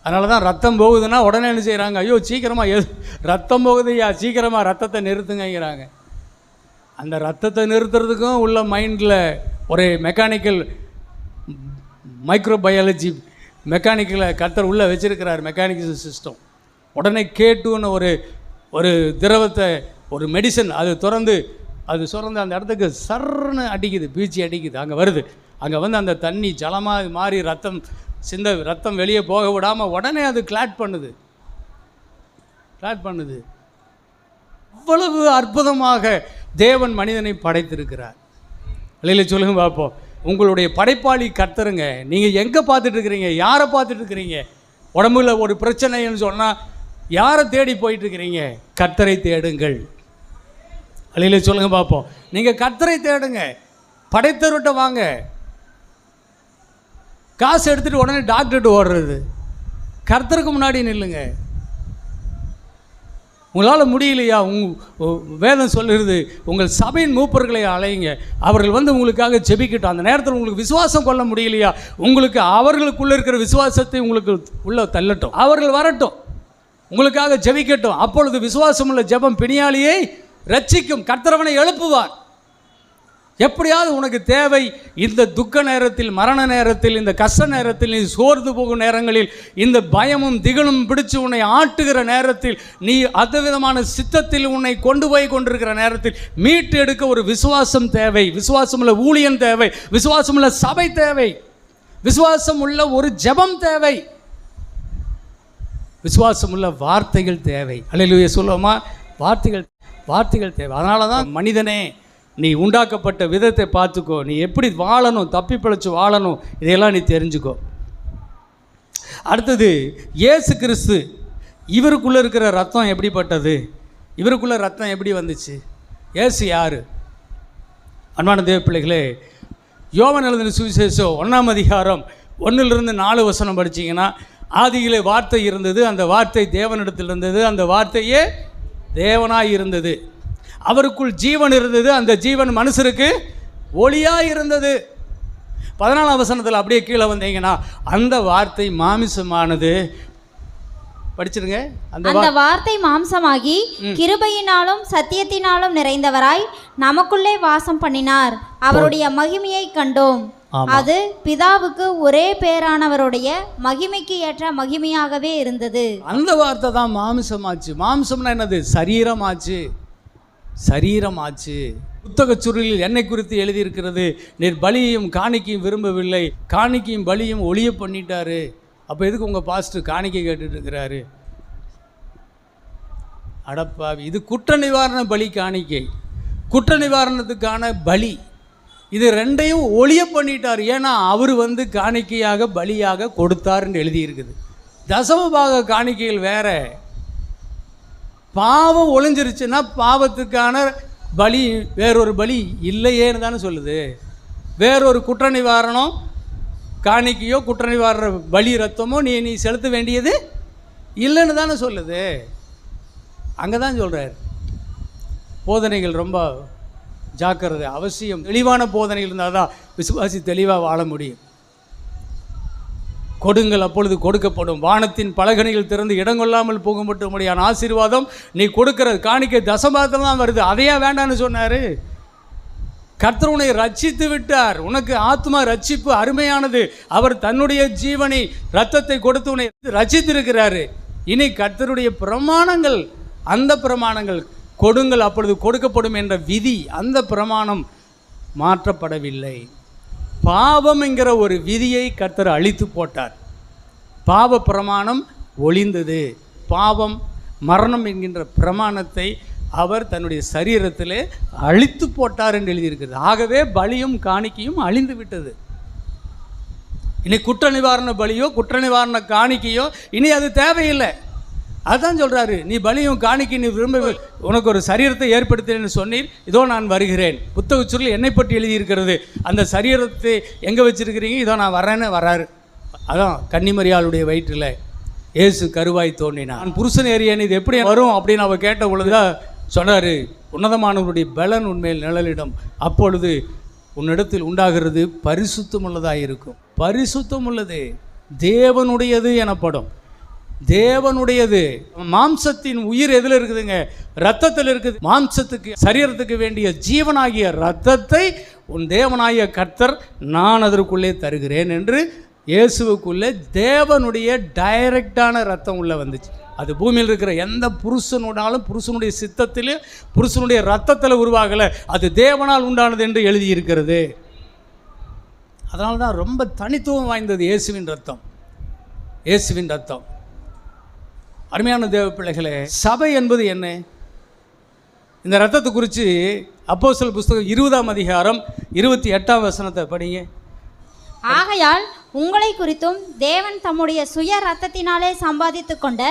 அதனால தான் ரத்தம் போகுதுன்னா உடனே என்ன செய்கிறாங்க, ஐயோ சீக்கிரமாக ரத்தம் போகுதுயா, சீக்கிரமாக ரத்தத்தை நிறுத்துங்கிறாங்க. அந்த ரத்தத்தை நிறுத்துறதுக்கும் உள்ள மைண்டில் ஒரு மெக்கானிக்கல் மைக்ரோபயாலஜி மெக்கானிக்கலை கர்த்தர் உள்ளே வச்சுருக்கிறார், மெக்கானிக்கல் சிஸ்டம். உடனே கேட்டுன்னு ஒரு திரவத்தை, ஒரு மெடிசன் அது சுரந்து அந்த இடத்துக்கு சர்ன்னு அடிக்குது, பீச்சி அடிக்குது, அங்கே வருது. அங்கே வந்து அந்த தண்ணி ஜலமாக மாறி ரத்தம் வெளியே போக விடாமல் உடனே அது கிளாட் பண்ணுது. அவ்வளவு அற்புதமாக தேவன் மனிதனை படைத்திருக்கிறார். இல்லையில சொல்லுங்க பார்ப்போம். உங்களுடைய படைப்பாளி கர்த்தருங்க. நீங்கள் எங்கே பார்த்துட்ருக்கிறீங்க? யாரை பார்த்துட்ருக்கிறீங்க? உடம்புல ஒரு பிரச்சனைன்னு சொன்னால் யாரை தேடி போயிட்டுருக்கிறீங்க? கர்த்தரை தேடுங்கள். இல்லையில சொல்லுங்க பார்ப்போம். நீங்கள் கர்த்தரை தேடுங்க. படைத்தவர்கிட்ட வாங்க. காசு எடுத்துகிட்டு உடனே டாக்டர்கிட்ட ஓடுறது. கர்த்தருக்கு முன்னாடி நில்லுங்க. உங்களால் முடியலையா? வேதம் சொல்லுறது, உங்கள் சபையின் மூப்பர்களை அலையுங்க, அவர்கள் வந்து உங்களுக்காக ஜெபிக்கட்டும். அந்த நேரத்தில் உங்களுக்கு விசுவாசம் கொள்ள முடியலையா, உங்களுக்கு அவர்களுக்குள்ளே இருக்கிற விசுவாசத்தை உங்களுக்கு உள்ள தள்ளட்டும், அவர்கள் வரட்டும், உங்களுக்காக ஜெபிக்கட்டும். அப்பொழுது விசுவாசமுள்ள ஜெபம் பிணியாளியை ரட்சிக்கும். கர்த்தரவனை எழுப்புவார். எப்படியாவது உனக்கு தேவை. இந்த துக்க நேரத்தில், மரண நேரத்தில், இந்த கஷ்ட நேரத்தில், நீ சோர்ந்து போகும் நேரங்களில், இந்த பயமும் திகழும் பிடிச்சு உன்னை ஆட்டுகிற நேரத்தில், நீ அதவிதமான சித்தத்தில் உன்னை கொண்டு போய் கொண்டிருக்கிற நேரத்தில் மீட்டு எடுக்க ஒரு விசுவாசம் தேவை. விசுவாசமுள்ள ஊழியன் தேவை. விசுவாசமுள்ள சபை தேவை. விசுவாசம் உள்ள ஒரு ஜெபம் தேவை. விசுவாசமுள்ள வார்த்தைகள் தேவை. அல்லேலூயா சொல்லுவோமா? வார்த்தைகள் தேவை. அதனால தான் மனிதனே, நீ உண்டாக்கப்பட்ட விதத்தை பார்த்துக்கோ. நீ எப்படி வாழணும், தப்பி பிழைச்சி வாழணும், இதையெல்லாம் நீ தெரிஞ்சுக்கோ. அடுத்தது இயேசு கிறிஸ்து. இவருக்குள்ளே இருக்கிற ரத்தம் எப்படிப்பட்டது? இவருக்குள்ளே ரத்தம் எப்படி வந்துச்சு? இயேசு யார்? அன்பான தேவ பிள்ளைகளே, யோவான் எழுதின சுவிசேஷம் 1ஆம் அதிகாரம் 1-4 படிச்சிங்கன்னா, ஆதியிலே வார்த்தை இருந்தது, அந்த வார்த்தை தேவனிடத்தில் இருந்தது, அந்த வார்த்தையே தேவனாய் இருந்தது, அவருக்குள் ஜீவன் இருந்தது, அந்த ஜீவன் மனுஷருக்கு ஒளியாக இருந்தது. 14ஆம் வசனத்தில் அப்படியே கீழே வந்தீங்கன்னா, அந்த வார்த்தை மாமிசமானது. படிச்சிருங்க. அந்த வார்த்தை மாம்சமாகி கிருபையினாலும் சத்தியத்தினாலும் நிறைந்தவராய் நமக்குள்ளே வாசம் பண்ணினார். அவருடைய மகிமையை கண்டோம். அது பிதாவுக்கு ஒரே பேரானவருடைய மகிமைக்கு ஏற்ற மகிமையாகவே இருந்தது. அந்த வார்த்தை தான் மாம்சமாச்சு. மாம்சம்னா என்னது? சரீரமாச்சு. சரீரமாச்சு. புத்தக சுருளில் என்னை குறித்து எழுதியிருக்கிறது, நீர் பலியையும் காணிக்கையும் விரும்பவில்லை, காணிக்கையும் பலியும் ஒளிய பண்ணிட்டாரு. அப்போ எதுக்கு உங்கள் பாஸ்டர் காணிக்கை கேட்டுட்டு இருக்கிறாரு? அடப்பாவி, இது குற்ற நிவாரண பலி காணிக்கை, குற்ற நிவாரணத்துக்கான பலி. இது ரெண்டையும் ஒளிய பண்ணிட்டார். ஏன்னா அவர் காணிக்கையாக பலியாக கொடுத்தாருன்னு எழுதியிருக்குது. தசமபாக காணிக்கைகள் வேற. பாவம் ஒளிஞ்சிருச்சுன்னா பாவத்துக்கான பலி வேறொரு பலி இல்லையேன்னு தானே சொல்லுது. வேறொரு குற்ற நிவாரணம் காணிக்கையோ குற்ற நிவாரண பலி ரத்தமோ நீ செலுத்த வேண்டியது இல்லைன்னு தானே சொல்லுது. அங்கே தான் சொல்கிறார். போதனைகள் ரொம்ப ஜாக்கிரதை அவசியம். தெளிவான போதனைகள் இருந்தால் தான் விசுவாசி தெளிவாக வாழ முடியும். கொடுங்கள் அப்பொழுது கொடுக்கப்படும், வானத்தின் பலகணிகள் திறந்து இடங்கொள்ளாமல் போக மட்டும்படியான ஆசீர்வாதம் நீ கொடுக்கிற காணிக்கை தசமபாகத்தில் தான் வருது. அதையா வேண்டான்னு சொன்னார்? கர்த்தர் உன்னை ரட்சித்து விட்டார். உனக்கு ஆத்மா ரட்சிப்பு அருமையானது. அவர் தன்னுடைய ஜீவனை இரத்தத்தை கொடுத்து உன்னை ரட்சித்திருக்கிறாரு. இனி கர்த்தருடைய பிரமாணங்கள், அந்த பிரமாணங்கள் கொடுங்கள் அப்பொழுது கொடுக்கப்படும் என்ற விதி, அந்த பிரமாணம் மாற்றப்படவில்லை. பாவம் என்கிற ஒரு விதியை கர்த்தர் அழித்து போட்டார். பாவ பிரமாணம் ஒளிந்தது. பாவம் மரணம் என்கின்ற பிரமாணத்தை அவர் தன்னுடைய சரீரத்திலே அழித்து போட்டார் என்று எழுதியிருக்கிறது. ஆகவே பலியும் காணிக்கையும் அழிந்து விட்டது. இனி குற்ற நிவாரண பலியோ குற்ற நிவாரண காணிக்கையோ இனி அது தேவையில்லை. அதுதான் சொல்கிறாரு, நீ பலியும் காணிக்கை நீ விரும்ப, உனக்கு ஒரு சரீரத்தை ஏற்படுத்தினேன்னு சொன்னீர், இதோ நான் வருகிறேன். புத்தக சுருள் என்னை பற்றி எழுதியிருக்கிறது. அந்த சரீரத்தை எங்கே வச்சுருக்கிறீங்க? இதோ நான் வரேன்னு வராரு. அதான் கன்னிமரியாளுடைய வயிற்றில் இயேசு கருவாய் தோன்றினான். நான் புருஷன் ஏறியேன், இது எப்படி வரும் அப்படின்னு அவள் கேட்ட பொழுதுதான் சொன்னார், உன்னதமானவருடைய பலன் உண்மையில் நிழலிடம், அப்பொழுது உன்னிடத்தில் உண்டாகிறது பரிசுத்தம் உள்ளதாக இருக்கும். பரிசுத்தம் உள்ளது, தேவனுடையது எனப்படும். தேவனுடையது. மாம்சத்தின் உயிர் எதில் இருக்குதுங்க? ரத்தத்தில் இருக்குது. மாம்சத்துக்கு சரீரத்துக்கு வேண்டிய ஜீவனாகிய ரத்தத்தை உன் தேவனாகிய கர்த்தர் நான் அதற்குள்ளே தருகிறேன் என்று இயேசுவுக்குள்ளே தேவனுடைய டைரக்டான ரத்தம் உள்ளே வந்துச்சு. அது பூமியில் இருக்கிற எந்த புருஷனோடாலும் புருஷனுடைய சித்தத்தில் புருஷனுடைய ரத்தத்தில் உருவாகலை, அது தேவனால் உண்டானது என்று எழுதியிருக்கிறது. அதனால தான் ரொம்ப தனித்துவம் வாய்ந்தது இயேசுவின் ரத்தம். இயேசுவின் ரத்தம். அருமையான தேவ பிள்ளைகளே, சபை என்பது என்ன? இந்த ரத்தத்தை குறித்து அப்போஸ்தலர் புஸ்தகம் 20ஆம் அதிகாரம் 28ஆம் வசனத்தை படிங்க. ஆகையால் உங்களை குறித்தும் தேவன் தம்முடைய சுய ரத்தத்தினாலே சம்பாதித்து கொண்ட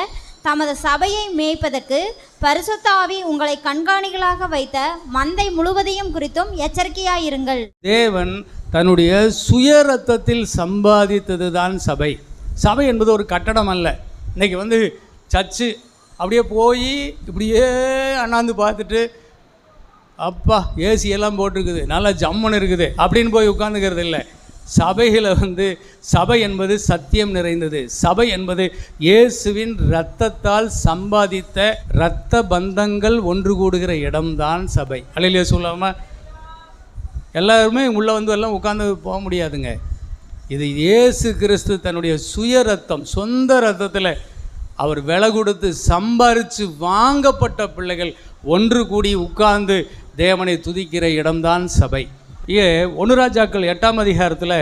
தமது சபையை மேய்ப்பதற்கு பரிசுத்த ஆவி உங்களை கண்காணிகளாக வைத்த மந்தை முழுவதையும் குறித்தும் எச்சரிக்கையாயிருங்கள். தேவன் தன்னுடைய சுய ரத்தத்தில் சம்பாதித்தது தான் சபை. சபை என்பது ஒரு கட்டடம் அல்ல. இன்றைக்கி சர்ச்சு அப்படியே போய் இப்படியே அண்ணாந்து பார்த்துட்டு அப்பா ஏசி எல்லாம் போட்டிருக்குது, நல்லா ஜம்முன்னு இருக்குது அப்படின்னு போய் உட்காந்துக்கிறது இல்லை. சபையில் சபை என்பது சத்தியம் நிறைந்தது. சபை என்பது இயேசுவின் இரத்தத்தால் சம்பாதித்த இரத்த பந்தங்கள் ஒன்று கூடுகிற இடம்தான் சபை. அல்லேலூயா சொல்லாமல் எல்லாருமே உள்ளே எல்லாம் உட்காந்து போக முடியாதுங்க. இது இயேசு கிறிஸ்து தன்னுடைய சுய ரத்தம், சொந்த ரத்தத்தில் அவர் விலை கொடுத்து சம்பாரித்து வாங்கப்பட்ட பிள்ளைகள் ஒன்று கூடி உட்கார்ந்து தேவனை துதிக்கிற இடம்தான் சபை. 1 ராஜாக்கள் 8ஆம் அதிகாரத்தில்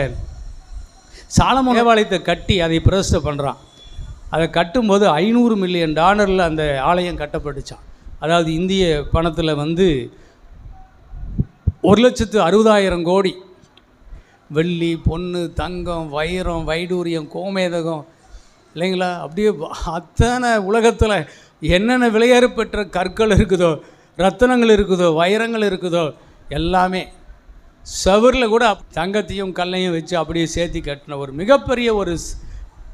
சாலமோன் தேவாலயத்தை கட்டி அதை பிரதிஷ்டை பண்ணுறான். அதை கட்டும்போது $500 மில்லியன் அந்த ஆலயம் கட்டப்பட்டுச்சான். அதாவது இந்திய பணத்தில் 1,60,000 கோடி. வெள்ளி, பொண்ணு, தங்கம், வைரம், வைடூரியம், கோமேதகம் இல்லைங்களா? அப்படியே அத்தனை உலகத்தில் என்னென்ன விலையேறு பெற்ற கற்கள் இருக்குதோ, ரத்தனங்கள் இருக்குதோ, வைரங்கள் இருக்குதோ எல்லாமே சவரில் கூட தங்கத்தையும் கல்லையும் வச்சு அப்படியே சேர்த்தி கட்டின ஒரு மிகப்பெரிய ஒரு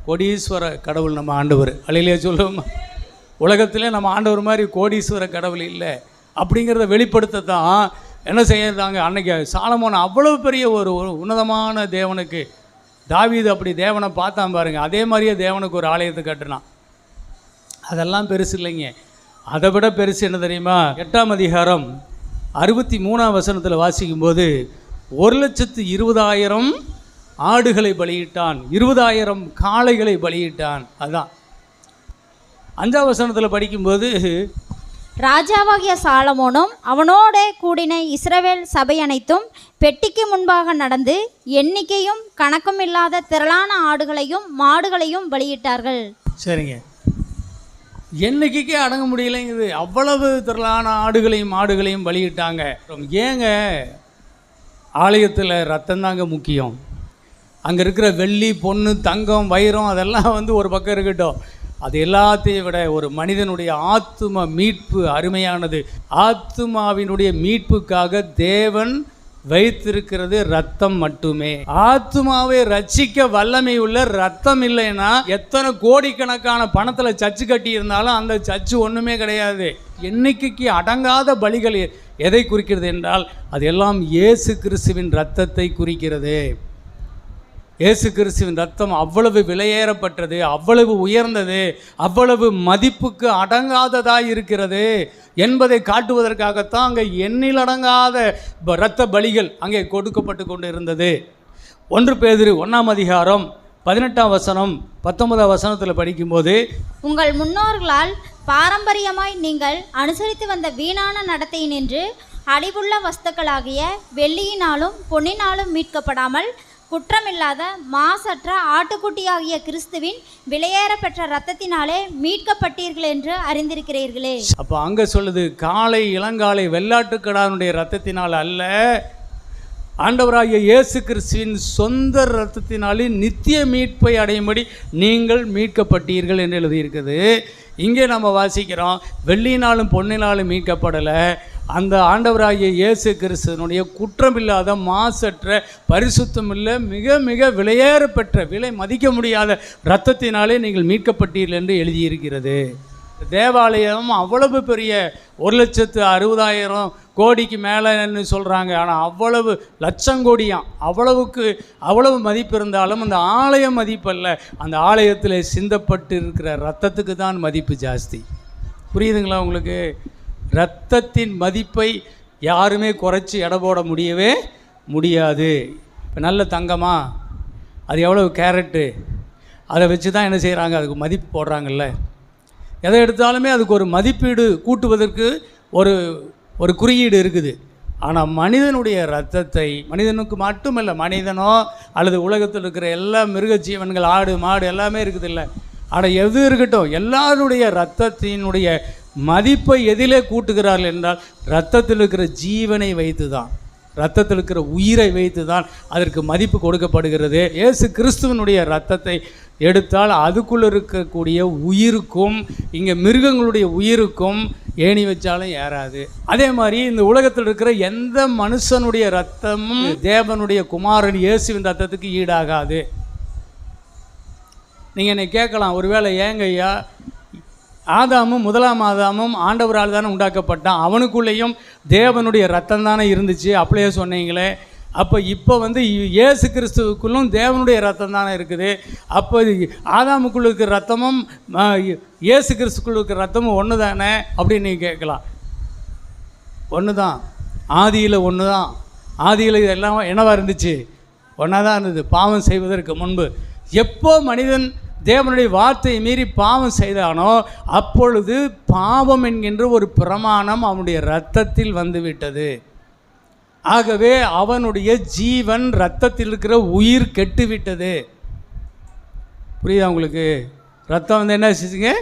கோடீஸ்வர கடவுள் நம்ம ஆண்டவர். அல்லேலூயா சொல்லுவோம். உலகத்திலே நம்ம ஆண்டவர் மாதிரி கோடீஸ்வர கடவுள் இல்லை அப்படிங்கிறத வெளிப்படுத்தத்தான் என்ன செய்யறாங்க. அன்னைக்கு சாலமோன் அவ்வளோ பெரிய ஒரு உன்னதமான தேவனுக்கு, தாவீது அப்படி தேவனை பார்த்தான் பாருங்க, அதே மாதிரியே தேவனுக்கு ஒரு ஆலயத்தை கட்டினான். அதெல்லாம் பெருசு இல்லைங்க. அதை விட பெருசு என்ன தெரியுமா? 8ஆம் அதிகாரம் 63ஆம் வசனத்தில் வாசிக்கும்போது 1,20,000 ஆடுகளை பலியிட்டான், 20,000 காளைகளை பலியிட்டான். அதான் 5ஆம் வசனத்தில் படிக்கும்போது ராஜாவாகிய சாலமோனும் அவனோட கூடின இஸ்ரவேல் சபை அனைத்தும் பெட்டிக்கு முன்பாக நடந்து எண்ணிக்கையும் கணக்கும் இல்லாத திரளான ஆடுகளையும் மாடுகளையும் பலியிட்டார்கள். சரிங்க, எண்ணிக்கைக்கே அடங்க முடியலைங்குது. அவ்வளவு திரளான ஆடுகளையும் மாடுகளையும் பலியிட்டாங்க. ஏங்க? ஆலயத்தில் ரத்தம் தாங்க முக்கியம். அங்கே இருக்கிற வெள்ளி, பொண்ணு, தங்கம், வைரம் அதெல்லாம் ஒரு பக்கம் இருக்கட்டும். அது எல்லாத்தையும் விட ஒரு மனிதனுடைய ஆத்தும மீட்பு அருமையானது. ஆத்துமாவினுடைய மீட்புக்காக தேவன் வைத்திருக்கிறது ரத்தம் மட்டுமே. ஆத்துமாவை ரட்சிக்க வல்லமை உள்ள ரத்தம் இல்லைன்னா எத்தனை கோடிக்கணக்கான பணத்தில் சர்ச்சு கட்டி இருந்தாலும் அந்த சர்ச்சு ஒன்றுமே கிடையாது. எண்ணிக்கைக்கு அடங்காத பலிகள் எதை குறிக்கிறது என்றால் அது எல்லாம் இயேசு கிறிஸ்துவின் இரத்தத்தை குறிக்கிறது. இயேசு கிறிஸ்துவின் ரத்தம் அவ்வளவு விலையேறப்பட்டது, அவ்வளவு உயர்ந்தது, அவ்வளவு மதிப்புக்கு அடங்காததாக இருக்கிறது என்பதை காட்டுவதற்காகத்தான் அங்கே எண்ணிலடங்காத இரத்த பலிகள் அங்கே கொடுக்கப்பட்டு கொண்டு இருந்தது. 1 பேதுரு 1ஆம் அதிகாரம் 18ஆம் வசனம் 19ஆம் வசனத்தில் படிக்கும்போது, உங்கள் முன்னோர்களால் பாரம்பரியமாய் நீங்கள் அனுசரித்து வந்த வீணான நடத்தை நின்று அழிவுள்ள வஸ்துக்களாகிய வெள்ளியினாலும் பொன்னினாலும் மீட்கப்படாமல் குற்றமில்லாத மாசற்ற ஆட்டுக்குட்டியாகிய கிறிஸ்துவின் விலையேறப்பெற்ற இரத்தத்தினாலே மீட்கப்பட்டீர்கள் என்று அறிந்திருக்கிறீர்களே. அப்போ அங்கே சொல்லுது, காளை இளங்காளை வெள்ளாட்டுக்கடானுடைய இரத்தத்தினால் அல்ல, ஆண்டவராகிய இயேசு கிறிஸ்துவின் சொந்த இரத்தத்தினாலே நித்திய மீட்பை அடையும்படி நீங்கள் மீட்கப்பட்டீர்கள் என்று எழுதியிருக்குது. இங்கே நம்ம வாசிக்கிறோம், வெள்ளினாலும் பொன்னினாலும் மீட்கப்படலை, அந்த ஆண்டவராகிய இயேசு கிறிஸ்துவனுடைய குற்றமில்லாத மாசற்ற பரிசுத்தமில்ல மிக மிக விலையேறப்பெற்ற விலை மதிக்க முடியாத இரத்தத்தினாலே நீங்கள் மீட்கப்பட்டீர்கள் என்று எழுதியிருக்கிறது. தேவாலயம் அவ்வளவு பெரிய 1,60,000 கோடிக்கு மேலேன்னு சொல்கிறாங்க. ஆனால் அவ்வளவு லட்சம் கோடியாம், அவ்வளவு மதிப்பு இருந்தாலும் அந்த ஆலய மதிப்பு அல்ல, அந்த ஆலயத்தில் சிந்தப்பட்டு இருக்கிற இரத்தத்துக்கு தான் மதிப்பு ஜாஸ்தி. புரியுதுங்களா உங்களுக்கு? இரத்தத்தின் மதிப்பை யாருமே குறைச்சி எடை போட முடியவே முடியாது. இப்போ நல்ல தங்கமா, அது எவ்வளவு கேரட்டு, அதை வச்சு தான் என்ன செய்கிறாங்க, அதுக்கு மதிப்பு போடுறாங்கல்ல. எதை எடுத்தாலுமே அதுக்கு ஒரு மதிப்பீடு கூட்டுவதற்கு ஒரு குறியீடு இருக்குது. ஆனால் மனிதனுடைய இரத்தத்தை, மனிதனுக்கு மட்டுமல்ல, மனிதனோ அல்லது உலகத்தில் இருக்கிற எல்லா மிருக ஜீவன்கள், ஆடு மாடு எல்லாமே இருக்குது இல்லை, ஆனால் எது இருக்கட்டும், எல்லாருடைய இரத்தத்தினுடைய மதிப்பை எதிலே கூட்டுகிறார்கள் என்றால் இரத்தத்தில் இருக்கிற ஜீவனை வைத்து தான், இரத்தத்தில் இருக்கிற உயிரை வைத்து தான் அதற்கு மதிப்பு கொடுக்கப்படுகிறது. இயேசு கிறிஸ்துவனுடைய இரத்தத்தை எடுத்தால் அதுக்குள்ளே இருக்கக்கூடிய உயிருக்கும் இங்கே மிருகங்களுடைய உயிருக்கும் ஏணி வச்சாலும் ஏறாது. அதே மாதிரி இந்த உலகத்தில் இருக்கிற எந்த மனுஷனுடைய இரத்தமும் தேவனுடைய குமாரன் இயேசுவின் இரத்தத்துக்கு ஈடாகாது. நீங்கள் என்னை கேட்கலாம், ஒருவேளை ஏங்க ஐயா, முதலாம் ஆதாமும் ஆண்டவரால் தானே உண்டாக்கப்பட்டான், அவனுக்குள்ளேயும் தேவனுடைய ரத்தம் தானே இருந்துச்சு, அப்படியே சொன்னீங்களே, அப்போ இப்போ இயேசு கிறிஸ்துவுக்குள்ளும் தேவனுடைய ரத்தம் தானே இருக்குது, அப்போ ஆதாமுக்குள்ள இருக்கிற ரத்தமும் இயேசு கிறிஸ்துக்குள்ள இருக்கிற ரத்தமும் ஒன்று தானே அப்படின்னு நீங்கள் கேட்கலாம். ஒன்று தான், ஆதியில் ஒன்று தான். ஆதியில் இதெல்லாம் என்னவாக இருந்துச்சு? ஒன்றா தான் இருந்தது. பாவம் செய்வதற்கு முன்பு எப்போ மனிதன் தேவனுடைய வார்த்தையை மீறி பாவம் செய்தானோ அப்பொழுது பாவம் என்கின்ற ஒரு பிரமாணம் அவனுடைய இரத்தத்தில் வந்துவிட்டது. ஆகவே அவனுடைய ஜீவன், இரத்தத்தில் இருக்கிற உயிர் கெட்டுவிட்டது. புரியுதா உங்களுக்கு? ரத்தம் என்ன செஞ்சுங்க?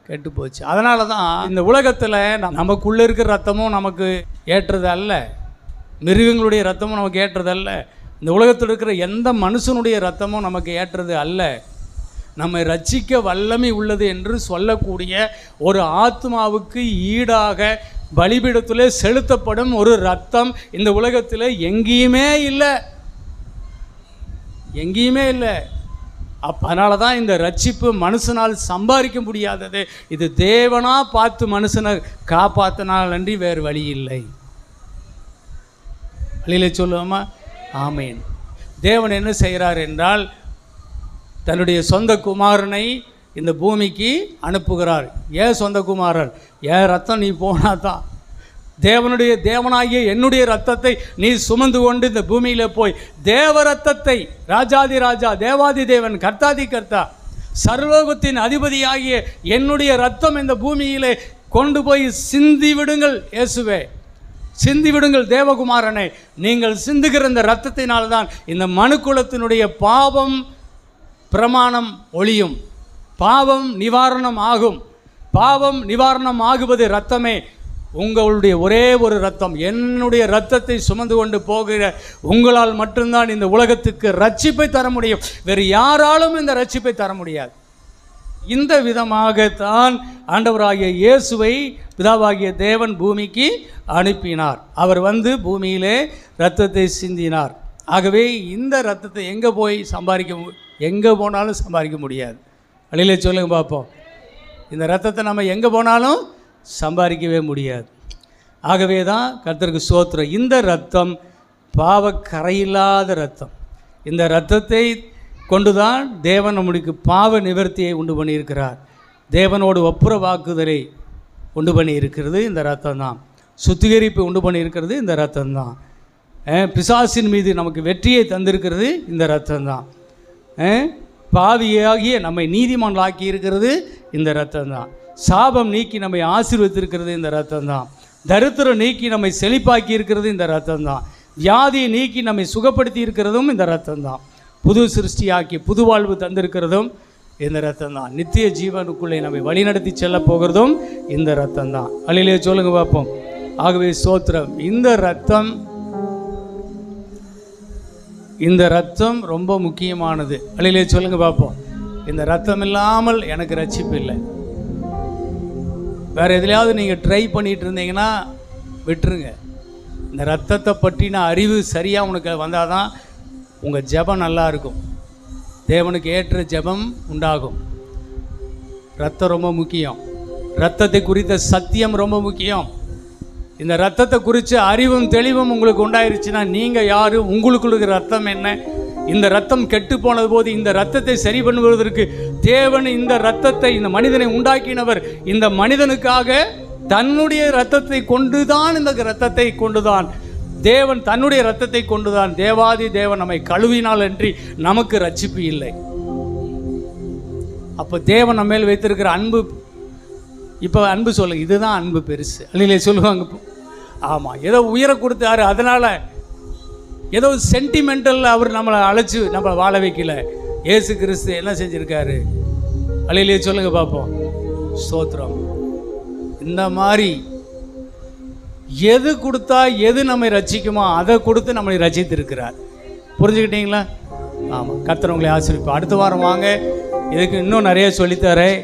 கெட்டு போச்சு. அதனால தான் இந்த உலகத்தில் நமக்குள்ளே இருக்கிற ரத்தமும் நமக்கு ஏற்றது அல்ல, மிருகங்களுடைய ரத்தமும் நமக்கு ஏற்றது அல்ல, இந்த உலகத்தில் இருக்கிற எந்த மனுஷனுடைய ரத்தமும் நமக்கு ஏற்றது அல்ல. நம்மை ரட்சிக்க வல்லமை உள்ளது என்று சொல்லக்கூடிய ஒரு ஆத்மாவுக்கு ஈடாக பலிபீடத்தில் செலுத்தப்படும் ஒரு ரத்தம் இந்த உலகத்தில் எங்கேயுமே இல்லை, எங்கேயுமே இல்லை. அதனால தான் இந்த ரட்சிப்பு மனுஷனால் சம்பாதிக்க முடியாதது. இது தேவனாக பார்த்து மனுஷனை காப்பாற்றினால் அன்றி வேறு வழி இல்லை. வழியில சொல்லுவோமா? ஆமேன். தேவன் என்ன செய்கிறார் என்றால் தன்னுடைய சொந்த குமாரனை இந்த பூமிக்கு அனுப்புகிறார். ஏன் சொந்த குமாரர், என் ரத்தம் நீ போனாதான், தேவனுடைய தேவனாகிய என்னுடைய ரத்தத்தை நீ சுமந்து கொண்டு இந்த பூமியில் போய் தேவ ரத்தத்தை, ராஜாதி ராஜா, தேவாதி தேவன், கர்த்தாதி கர்த்தா, சர்வலோகத்தின் அதிபதியாகிய என்னுடைய ரத்தம் இந்த பூமியிலே கொண்டு போய் சிந்தி விடுங்கள் இயேசுவே, சிந்தி விடுங்கள் தேவகுமாரனை. நீங்கள் சிந்துகிற இந்த இரத்தத்தினால்தான் இந்த மனுக்குலத்தினுடைய பாவம் பிரமாணம் ஒழியும், பாவம் நிவாரணம் ஆகும். பாவம் நிவாரணம் ஆகுவது இரத்தமே. உங்களுடைய ஒரே ஒரு இரத்தம், என்னுடைய இரத்தத்தை சுமந்து கொண்டு போகிற உங்களால் மட்டும்தான் இந்த உலகத்துக்கு ரட்சிப்பை தர முடியும். வேறு யாராலும் இந்த ரட்சிப்பை தர முடியாது. இந்த விதமாகத்தான் ஆண்டவராகிய இயேசுவை பிதாவாகிய தேவன் பூமிக்கு அனுப்பினார். அவர் வந்து பூமியிலே இரத்தத்தை சிந்தினார். ஆகவே இந்த இரத்தத்தை எங்கே போனாலும் சம்பாதிக்க முடியாது. அழிலே சொல்லுங்க பார்ப்போம். இந்த இரத்தத்தை நம்ம எங்கே போனாலும் சம்பாதிக்கவே முடியாது. ஆகவே தான் கர்த்தருக்கு ஸ்தோத்திரம். இந்த இரத்தம் பாவக்கரையில்லாத இரத்தம். இந்த இரத்தத்தை கொண்டுதான் தேவன் நம்முடைய பாவ நிவர்த்தியை உண்டு பண்ணியிருக்கிறார். தேவனோடு ஒப்புரவாக்குதலை உண்டு பண்ணி இருக்கிறது இந்த இரத்தம் தான். சுத்திகரிப்பு உண்டு பண்ணியிருக்கிறது இந்த இரத்தம் தான். பிசாசின் மீது நமக்கு வெற்றியை தந்திருக்கிறது இந்த இரத்தம் தான். பாவியாகிய நம்மை நீதிமான்களாக்கி இருக்கிறது இந்த இரத்தம் தான். சாபம் நீக்கி நம்மை ஆசீர்வதித்திருக்கிறது இந்த இரத்தம் தான். தரித்திரம் நீக்கி நம்மை செழிப்பாக்கி இருக்கிறது இந்த இரத்தம் தான். வியாதியை நீக்கி நம்மை சுகப்படுத்தி இருக்கிறதும் இந்த இரத்தம் தான். புது சிருஷ்டியாக்கி புது வாழ்வு தந்திருக்கிறதும் இந்த இரத்தம் தான். நித்திய ஜீவனுக்குள்ளே நம்மை வழிநடத்தி செல்ல போகிறதும் இந்த இரத்தம் தான். அல்லேலூயா சொல்லுங்க பார்ப்போம். ஆகவே ஸ்தோத்திரம். இந்த இரத்தம் ரொம்ப முக்கியமானது. அல்லேலூயா சொல்லுங்க பார்ப்போம். இந்த இரத்தம் இல்லாமல் எனக்கு ரட்சிப்பு இல்லை. வேறு எதுலையாவது நீங்கள் ட்ரை பண்ணிகிட்டு இருந்தீங்கன்னா விட்டுருங்க. இந்த இரத்தத்தை பற்றின அறிவு சரியாக உனக்கு வந்தால் தான் உங்கள் ஜெபம் நல்லா இருக்கும், தேவனுக்கு ஏற்ற ஜெபம் உண்டாகும். இரத்தம் ரொம்ப முக்கியம். இரத்தத்தை குறித்த சத்தியம் ரொம்ப முக்கியம். இந்த இரத்தத்தை குறித்து அறிவும் தெளிவும் உங்களுக்கு உண்டாயிருச்சுன்னா நீங்கள் யார், உங்களுக்குள்ள ரத்தம் என்ன, இந்த ரத்தம் கெட்டு போனது போது இந்த ரத்தத்தை சரி பண்ணுவதற்கு தேவன் இந்த ரத்தத்தை, இந்த மனிதனை உண்டாக்கினவர் இந்த மனிதனுக்காக தன்னுடைய ரத்தத்தை கொண்டுதான், இந்த ரத்தத்தை கொண்டுதான் தேவன், தன்னுடைய ரத்தத்தை கொண்டுதான் தேவாதி தேவன் நம்மை கழுவினால் அன்றி நமக்கு ரட்சிப்பு இல்லை. அப்போ தேவன் நம்ம மேல் வைத்திருக்கிற அன்பு, இப்போ அன்பு சொல்லுங்க, இதுதான் அன்பு பெருசு. அல்லையிலே சொல்லுவாங்க. ஆமாம், ஏதோ உயிரை கொடுத்தாரு, அதனால் ஏதோ சென்டிமெண்டல் அவர் நம்மளை அழைச்சி நம்மளை வாழ வைக்கல. இயேசு கிறிஸ்து என்ன செஞ்சுருக்காரு? அல்லையிலே சொல்லுங்க பார்ப்போம். ஸ்தோத்திரம். இந்த மாதிரி எது கொடுத்தா எது நம்மை ரட்சிக்குமோ அதை கொடுத்து நம்மளை ரட்சித்திருக்கிறார். புரிஞ்சுக்கிட்டீங்களா? ஆமாம். கர்த்தர் உங்களை ஆசீர்வதிப்பார். அடுத்த வாரம் வாங்க, இதுக்கு இன்னும் நிறைய சொல்லித்தரேன்.